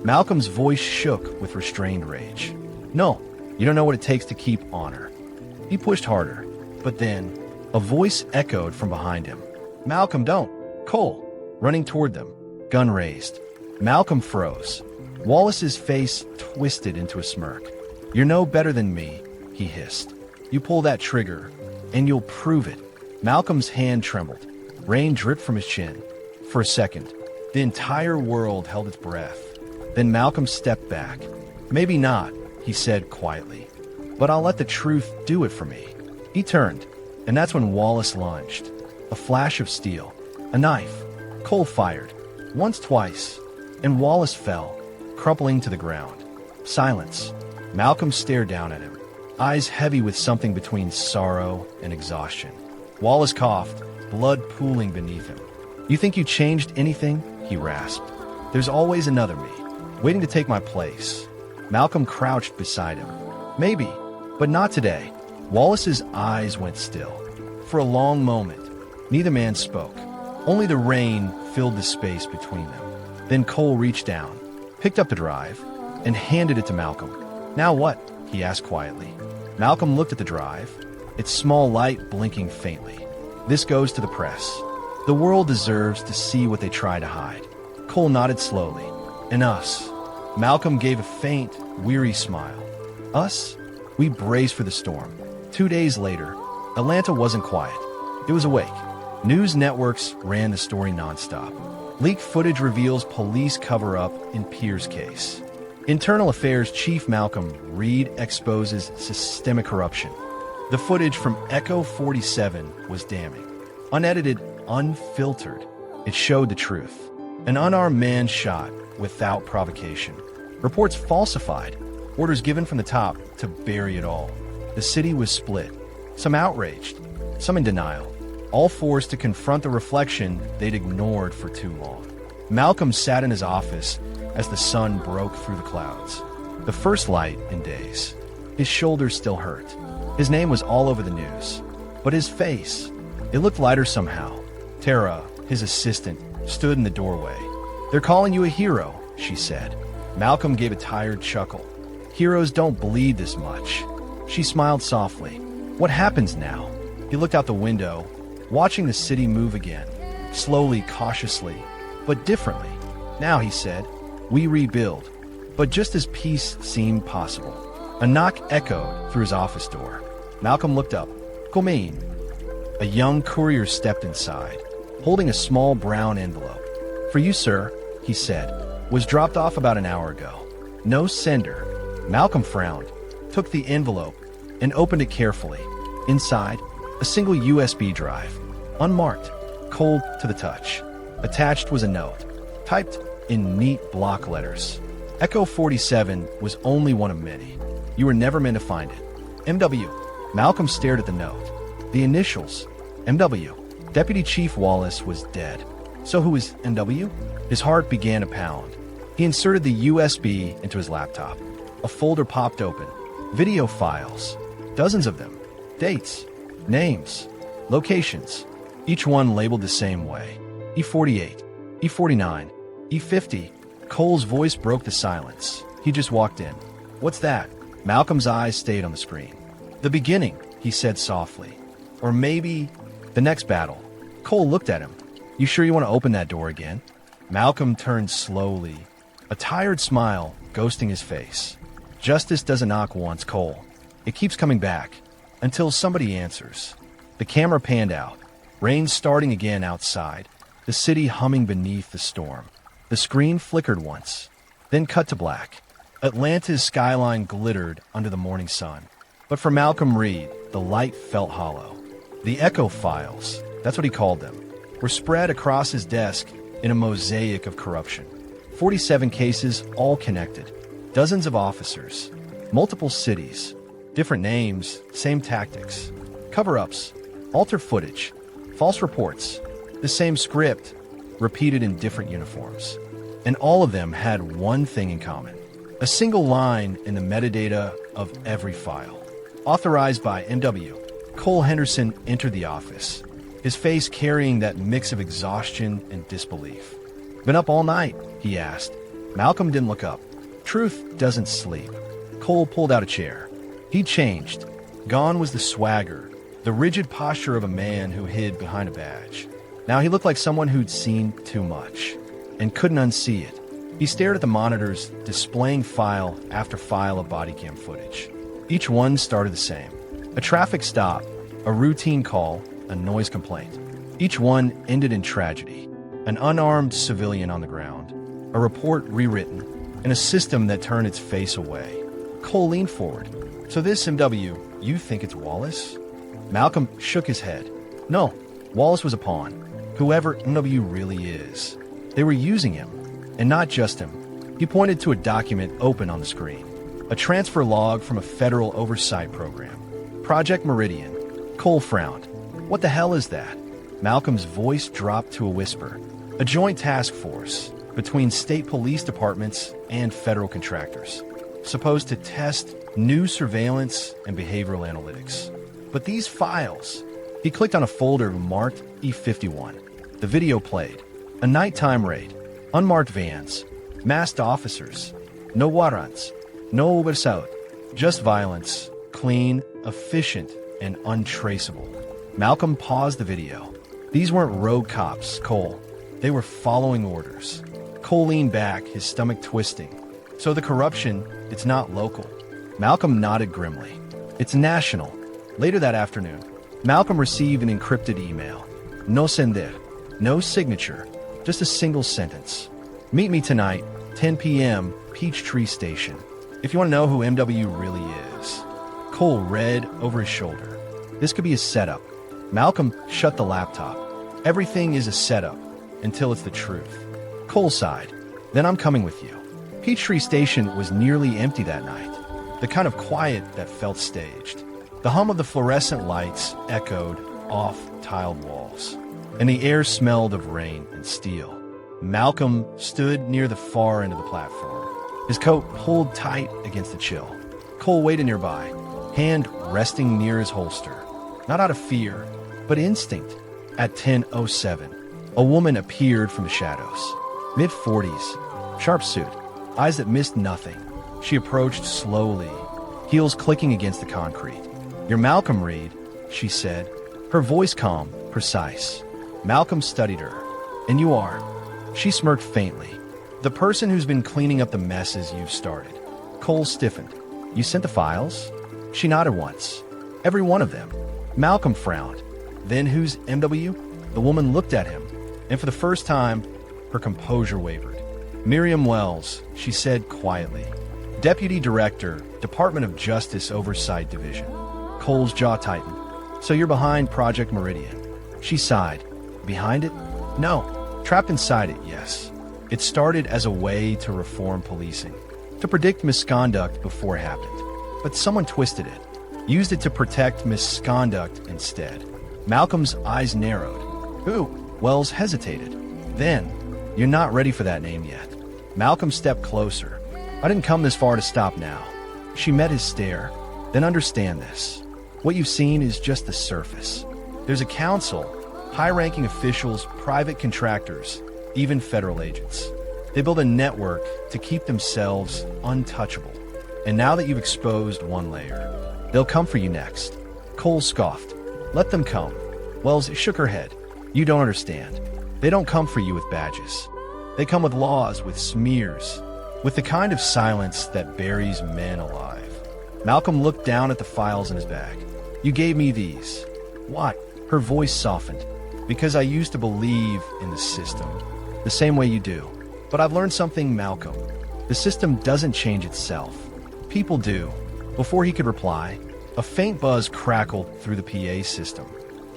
Malcolm's voice shook with restrained rage. No, you don't know what it takes to keep honor. He pushed harder, but then a voice echoed from behind him. Malcolm, don't. Cole, running toward them, gun raised. Malcolm froze. Wallace's face twisted into a smirk. You're no better than me, he hissed. You pull that trigger, and you'll prove it. Malcolm's hand trembled. Rain dripped from his chin. For a second, the entire world held its breath. Then Malcolm stepped back. Maybe not, he said quietly, but I'll let the truth do it for me. He turned, and that's when Wallace lunged. A flash of steel, a knife. Cole fired, once, twice, and Wallace fell, crumpling to the ground. Silence. Malcolm stared down at him, eyes heavy with something between sorrow and exhaustion. Wallace coughed, blood pooling beneath him. You think you changed anything? He rasped. There's always another me, waiting to take my place. Malcolm crouched beside him. Maybe, but not today. Wallace's eyes went still. For a long moment, neither man spoke. Only the rain filled the space between them. Then Cole reached down, picked up the drive, and handed it to Malcolm. Now what? He asked quietly. Malcolm looked at the drive, its small light blinking faintly. This goes to the press. The world deserves to see what they try to hide. Cole nodded slowly. And us. Malcolm gave a faint, weary smile. Us? We braced for the storm. 2 days later, Atlanta wasn't quiet. It was awake. News networks ran the story nonstop. Leaked footage reveals police cover-up in Pierre's case. Internal Affairs Chief Malcolm Reed exposes systemic corruption. The footage from Echo 47 was damning. Unedited, unfiltered, it showed the truth. An unarmed man shot without provocation. Reports falsified. Orders given from the top to bury it all. The city was split. Some outraged, some in denial. All forced to confront the reflection they'd ignored for too long. Malcolm sat in his office as the sun broke through the clouds. The first light in days. His shoulders still hurt. His name was all over the news. But his face, it looked lighter somehow. Tara, his assistant, stood in the doorway. They're calling you a hero, she said. Malcolm gave a tired chuckle. Heroes don't bleed this much. She smiled softly. What happens now? He looked out the window, watching the city move again. Slowly, cautiously, but differently. Now, he said, we rebuild. But just as peace seemed possible. A knock echoed through his office door. Malcolm looked up. Come in. A young courier stepped inside, holding a small brown envelope. For you, sir. he said, was dropped off about an hour ago. No sender. Malcolm frowned, took the envelope, and opened it carefully. Inside, a single USB drive, unmarked, cold to the touch. Attached was a note, typed in neat block letters. Echo 47 was only one of many. You were never meant to find it. M.W. Malcolm stared at the note. The initials, M.W. Deputy Chief Wallace was dead. So who is M.W.? His heart began to pound. He inserted the USB into his laptop. A folder popped open. Video files. Dozens of them. Dates. Names. Locations. Each one labeled the same way. E48. E49. E50. Cole's voice broke the silence. He just walked in. What's that? Malcolm's eyes stayed on the screen. The beginning, he said softly. Or maybe the next battle. Cole looked at him. You sure you want to open that door again? Malcolm turned slowly, a tired smile ghosting his face. Justice doesn't knock once, Cole. It keeps coming back, until somebody answers. The camera panned out. Rain starting again outside, the city humming beneath the storm. The screen flickered once, then cut to black. Atlanta's skyline glittered under the morning sun. But for Malcolm Reed, the light felt hollow. The echo files, that's what he called them, were spread across his desk in a mosaic of corruption. 47 cases, all connected. Dozens of officers, multiple cities, different names, same tactics. Cover-ups, alter footage, false reports, the same script, repeated in different uniforms. And all of them had one thing in common. A single line in the metadata of every file. Authorized by M.W. Cole Henderson entered the office, his face carrying that mix of exhaustion and disbelief. Been up all night? He asked. Malcolm didn't look up. Truth doesn't sleep. Cole pulled out a chair. He'd changed. Gone was the swagger, the rigid posture of a man who hid behind a badge. Now he looked like someone who'd seen too much and couldn't unsee it. He stared at the monitors, displaying file after file of body cam footage. Each one started the same. A traffic stop, a routine call, a noise complaint. Each one ended in tragedy. An unarmed civilian on the ground, a report rewritten, and a system that turned its face away. Cole leaned forward. So this M.W., you think it's Wallace? Malcolm shook his head. No, Wallace was a pawn. Whoever M.W. really is. They were using him, and not just him. He pointed to a document open on the screen. A transfer log from a federal oversight program. Project Meridian. Cole frowned. What the hell is that? Malcolm's voice dropped to a whisper. A joint task force between state police departments and federal contractors, supposed to test new surveillance and behavioral analytics. But these files... He clicked on a folder marked E51. The video played. A nighttime raid. Unmarked vans. Masked officers. No warrants. No oversight. Just violence. Clean, efficient, and untraceable. Malcolm paused the video. These weren't rogue cops, Cole. They were following orders. Cole leaned back, his stomach twisting. So the corruption, it's not local. Malcolm nodded grimly. It's national. Later that afternoon, Malcolm received an encrypted email. No sender. No signature. Just a single sentence. Meet me tonight, 10 p.m., Peachtree Station. If you want to know who M.W. really is. Cole read over his shoulder. This could be a setup. Malcolm shut the laptop. Everything is a setup, until it's the truth. Cole sighed. Then I'm coming with you. Peachtree Station was nearly empty that night. The kind of quiet that felt staged. The hum of the fluorescent lights echoed off tiled walls, and the air smelled of rain and steel. Malcolm stood near the far end of the platform, his coat pulled tight against the chill. Cole waited nearby, hand resting near his holster. Not out of fear, but instinct. At 10:07, a woman appeared from the shadows. Mid-40s, sharp suit, eyes that missed nothing. She approached slowly, heels clicking against the concrete. You're Malcolm Reed, she said, her voice calm, precise. Malcolm studied her. And you are. She smirked faintly. The person who's been cleaning up the messes you've started. Cole stiffened. You sent the files? She nodded once. Every one of them. Malcolm frowned. Then who's M.W.? The woman looked at him, and for the first time, her composure wavered. Miriam Wells, she said quietly. Deputy Director, Department of Justice Oversight Division. Cole's jaw tightened. So you're behind Project Meridian. She sighed. Behind it? No. Trapped inside it, yes. It started as a way to reform policing, to predict misconduct before it happened. But someone twisted it, used it to protect misconduct instead. Malcolm's eyes narrowed. Who? Wells hesitated. Then, you're not ready for that name yet. Malcolm stepped closer. I didn't come this far to stop now. She met his stare. Then understand this. What you've seen is just the surface. There's a council, high-ranking officials, private contractors, even federal agents. They build a network to keep themselves untouchable. And now that you've exposed one layer, they'll come for you next. Cole scoffed. Let them come. Wells shook her head. You don't understand. They don't come for you with badges. They come with laws, with smears, with the kind of silence that buries men alive. Malcolm looked down at the files in his bag. You gave me these. Why? Her voice softened. Because I used to believe in the system, the same way you do. But I've learned something, Malcolm. The system doesn't change itself. People do. Before he could reply, a faint buzz crackled through the PA system,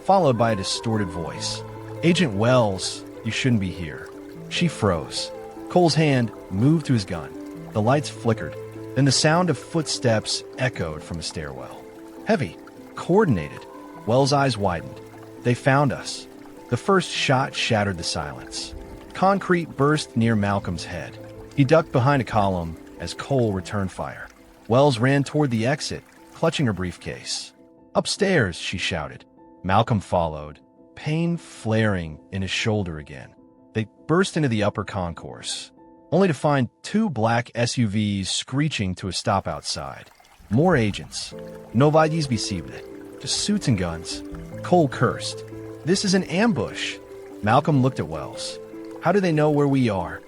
followed by a distorted voice. Agent Wells, you shouldn't be here. She froze. Cole's hand moved to his gun. The lights flickered. Then the sound of footsteps echoed from the stairwell. Heavy, coordinated. Wells' eyes widened. They found us. The first shot shattered the silence. Concrete burst near Malcolm's head. He ducked behind a column as Cole returned fire. Wells ran toward the exit, clutching her briefcase. Upstairs, she shouted. Malcolm followed, pain flaring in his shoulder again. They burst into the upper concourse, only to find two black SUVs screeching to a stop outside. More agents. No vidis visible. Just suits and guns. Cole cursed. This is an ambush. Malcolm looked at Wells. How do they know where we are?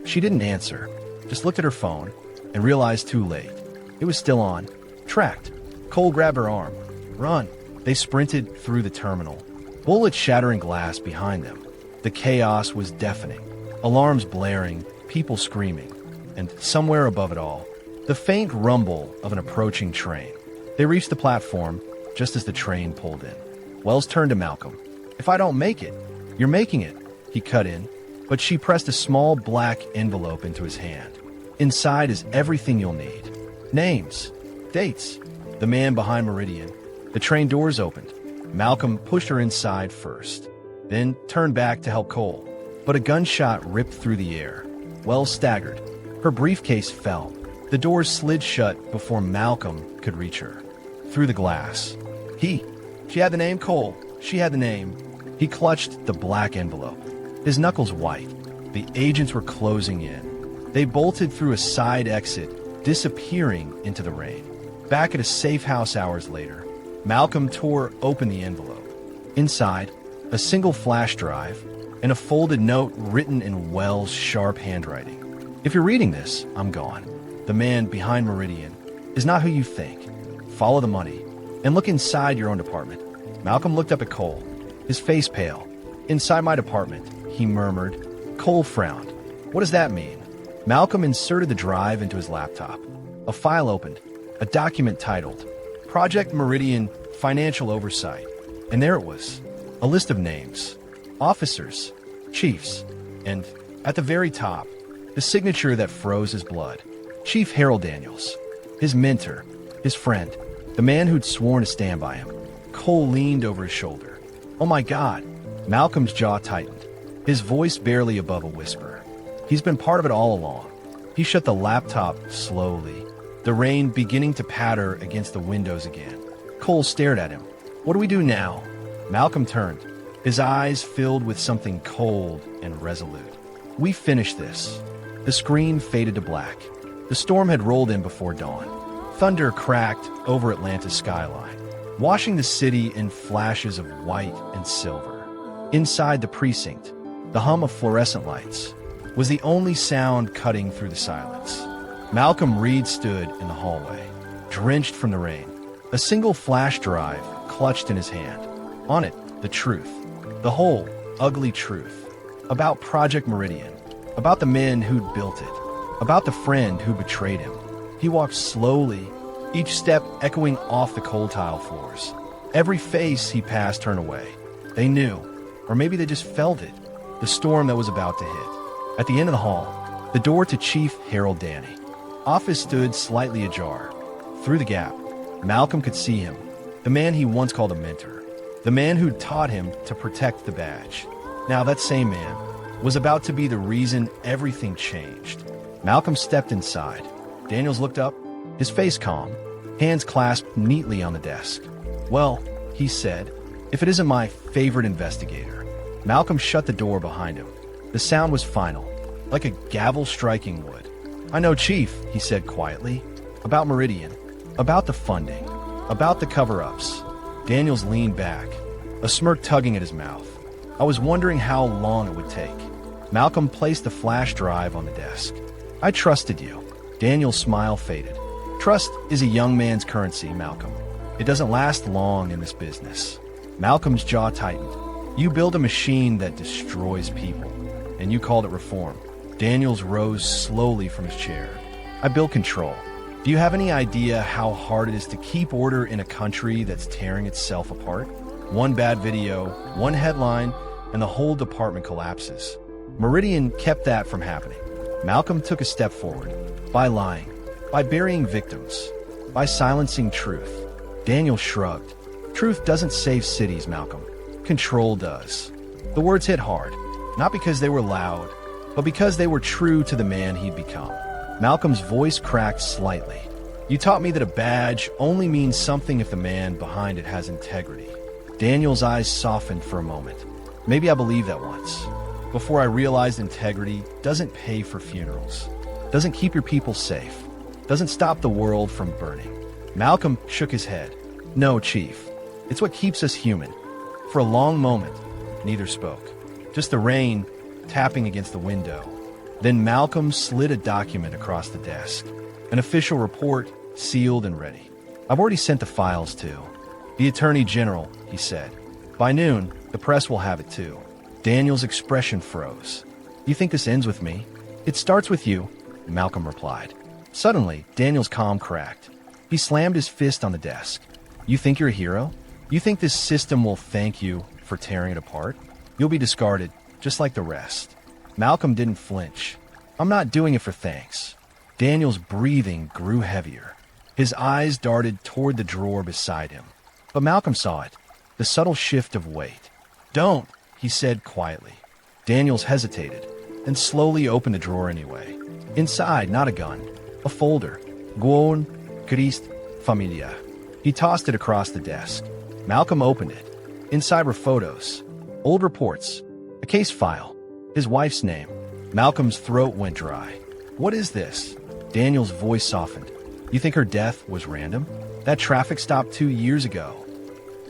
She didn't answer, just looked at her phone and realized too late. It was still on. Tracked. Cole grabbed her arm. Run. They sprinted through the terminal, bullets shattering glass behind them. The chaos was deafening. Alarms blaring, people screaming, and somewhere above it all, the faint rumble of an approaching train. They reached the platform just as the train pulled in. Wells turned to Malcolm. If I don't make it, you're making it, he cut in, but she pressed a small black envelope into his hand. Inside is everything you'll need. Names, dates, the man behind Meridian. The train doors opened. Malcolm pushed her inside first, then turned back to help Cole. But a gunshot ripped through the air. Wells staggered. Her briefcase fell. The doors slid shut before Malcolm could reach her. Through the glass. She had the name Cole. She had the name. He clutched the black envelope. His knuckles white. The agents were closing in. They bolted through a side exit, disappearing into the rain. Back at a safe house hours later, Malcolm tore open the envelope. Inside, a single flash drive and a folded note written in Wells' sharp handwriting. If you're reading this, I'm gone. The man behind Meridian is not who you think. Follow the money and look inside your own department. Malcolm looked up at Cole, his face pale. Inside my department, he murmured. Cole frowned. What does that mean? Malcolm inserted the drive into his laptop. A file opened, a document titled Project Meridian Financial Oversight. And there it was, a list of names, officers, chiefs, and at the very top, the signature that froze his blood. Chief Harold Daniels, his mentor, his friend, the man who'd sworn to stand by him. Cole leaned over his shoulder. Oh my God. Malcolm's jaw tightened, his voice barely above a whisper. He's been part of it all along. He shut the laptop slowly, the rain beginning to patter against the windows again. Cole stared at him. What do we do now? Malcolm turned, his eyes filled with something cold and resolute. We finished this. The screen faded to black. The storm had rolled in before dawn. Thunder cracked over Atlanta's skyline, washing the city in flashes of white and silver. Inside the precinct, the hum of fluorescent lights was the only sound cutting through the silence. Malcolm Reed stood in the hallway, drenched from the rain, a single flash drive clutched in his hand. On it, the truth, the whole, ugly truth, about Project Meridian. about the men who'd built it, about the friend who betrayed him. He walked slowly, each step echoing off the cold tile floors. Every face he passed turned away. They knew, or maybe they just felt it, the storm that was about to hit. At the end of the hall, the door to Chief Harold Danny. Office stood slightly ajar. Through the gap, Malcolm could see him, the man he once called a mentor, the man who'd taught him to protect the badge. Now that same man was about to be the reason everything changed. Malcolm stepped inside. Daniels looked up, his face calm, hands clasped neatly on the desk. "Well," he said, "if it isn't my favorite investigator." Malcolm shut the door behind him. The sound was final, like a gavel striking wood. "I know, Chief," he said quietly, "about Meridian, about the funding, about the cover-ups." Daniels leaned back, a smirk tugging at his mouth. "I was wondering how long it would take." Malcolm placed the flash drive on the desk. "I trusted you." Daniel's smile faded. "Trust is a young man's currency, Malcolm. It doesn't last long in this business." Malcolm's jaw tightened. "You build a machine that destroys people, and you called it reform." Daniels rose slowly from his chair. "I build control. Do you have any idea how hard it is to keep order in a country that's tearing itself apart? One bad video, one headline, and the whole department collapses." Meridian kept that from happening. Malcolm took a step forward. By lying, by burying victims, by silencing truth. Daniel shrugged. "Truth doesn't save cities, Malcolm. Control does." The words hit hard, not because they were loud, but because they were true to the man he'd become. Malcolm's voice cracked slightly. "You taught me that a badge only means something if the man behind it has integrity." Daniel's eyes softened for a moment. "Maybe I believed that once, before I realized integrity doesn't pay for funerals, doesn't keep your people safe, doesn't stop the world from burning." Malcolm shook his head. "No, Chief. It's what keeps us human." For a long moment, neither spoke. Just the rain tapping against the window. Then Malcolm slid a document across the desk. An official report, sealed and ready. "I've already sent the files to the Attorney General," he said. "By noon, the press will have it too." Daniel's expression froze. "You think this ends with me?" "It starts with you," Malcolm replied. Suddenly, Daniel's calm cracked. He slammed his fist on the desk. "You think you're a hero? You think this system will thank you for tearing it apart? You'll be discarded, just like the rest." Malcolm didn't flinch. "I'm not doing it for thanks." Daniel's breathing grew heavier. His eyes darted toward the drawer beside him. But Malcolm saw it, the subtle shift of weight. "Don't," he said quietly. Daniels hesitated, then slowly opened the drawer anyway. Inside, not a gun, a folder. Guon, Christ, Familia. He tossed it across the desk. Malcolm opened it. Inside were photos, old reports, a case file, his wife's name. Malcolm's throat went dry. "What is this?" Daniel's voice softened. "You think her death was random? That traffic stop 2 years ago."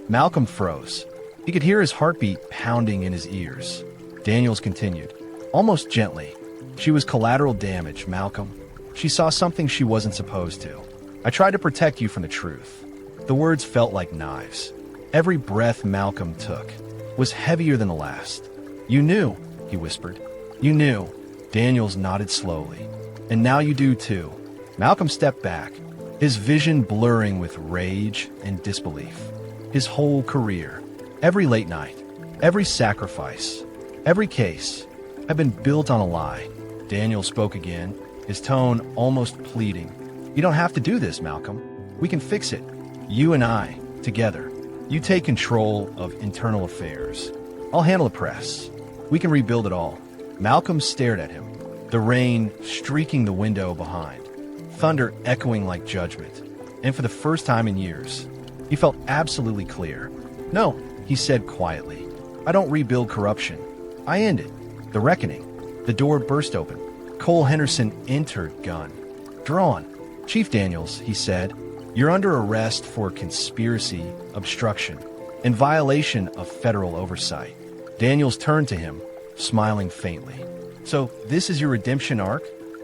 Malcolm froze. He could hear his heartbeat pounding in his ears. Daniels continued, almost gently. "She was collateral damage, Malcolm. She saw something she wasn't supposed to. I tried to protect you from the truth." The words felt like knives. Every breath Malcolm took was heavier than the last. "You knew," he whispered. "You knew." Daniels nodded slowly. "And now you do too." Malcolm stepped back, his vision blurring with rage and disbelief. His whole career, every late night, every sacrifice, every case, had been built on a lie. Daniel spoke again, his tone almost pleading. "You don't have to do this, Malcolm. We can fix it. You and I, together. You take control of internal affairs. I'll handle the press. We can rebuild it all." Malcolm stared at him, the rain streaking the window behind, thunder echoing like judgment. And for the first time in years, he felt absolutely clear. "No," he said quietly. "I don't rebuild corruption. I end it. The reckoning." The door burst open. Cole Henderson entered, gun drawn. "Chief Daniels," he said, "you're under arrest for conspiracy, obstruction, and violation of federal oversight." Daniels turned to him, smiling faintly. "So this is your redemption arc,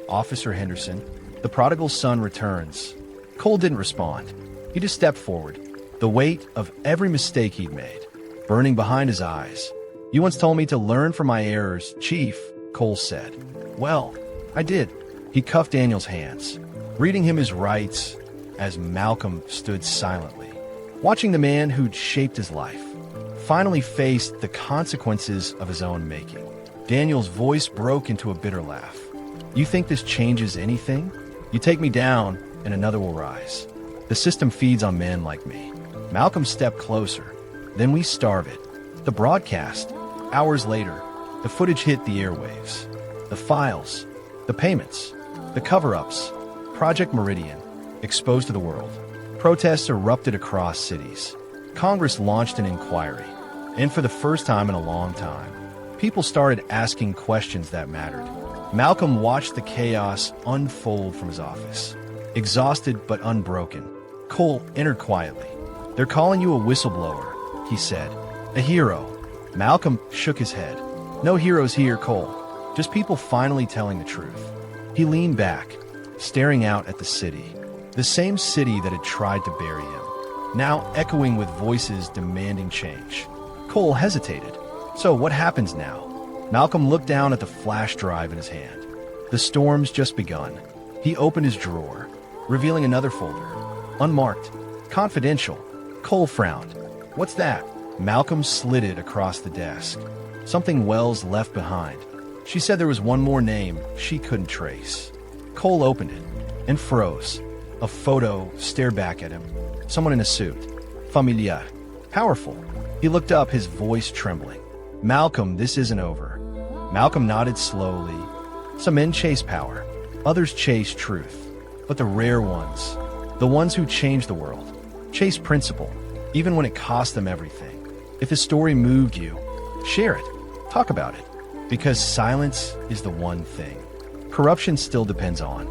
Officer Henderson? The prodigal son returns." Cole didn't respond. He just stepped forward, the weight of every mistake he'd made burning behind his eyes. "You once told me to learn from my errors, Chief," Cole said. Well, I did. He cuffed Daniel's hands, reading him his rights as Malcolm stood silently, watching the man who'd shaped his life finally faced the consequences of his own making. Daniel's voice broke into a bitter laugh. You think this changes anything? You take me down, and another will rise. The system feeds on men like me. Malcolm stepped closer. Then we starve it. The broadcast. Hours later, the footage hit the airwaves. The files. The payments. The cover-ups. Project Meridian. Exposed to the world. Protests erupted across cities. Congress launched an inquiry. And for the first time in a long time, people started asking questions that mattered. Malcolm watched the chaos unfold from his office. Exhausted but unbroken, Cole entered quietly. They're calling you a whistleblower, he said. A hero. Malcolm shook his head. No heroes here, Cole. Just people finally telling the truth. He leaned back, staring out at the city. The same city that had tried to bury him, now echoing with voices demanding change. Cole hesitated. So what happens now? Malcolm looked down at the flash drive in his hand. The storm's just begun. He opened his drawer, revealing another folder. Unmarked. Confidential. Cole frowned. What's that? Malcolm slid it across the desk. Something Wells left behind. She said there was one more name she couldn't trace. Cole opened it and froze. A photo stared back at him. Someone in a suit. Familiar. Powerful. He looked up, his voice trembling. Malcolm, this isn't over. Malcolm nodded slowly. Some men chase power. Others chase truth. But the rare ones, the ones who change the world, chase principle, even when it costs them everything. If the story moved you, share it. Talk about it. Because silence is the one thing corruption still depends on.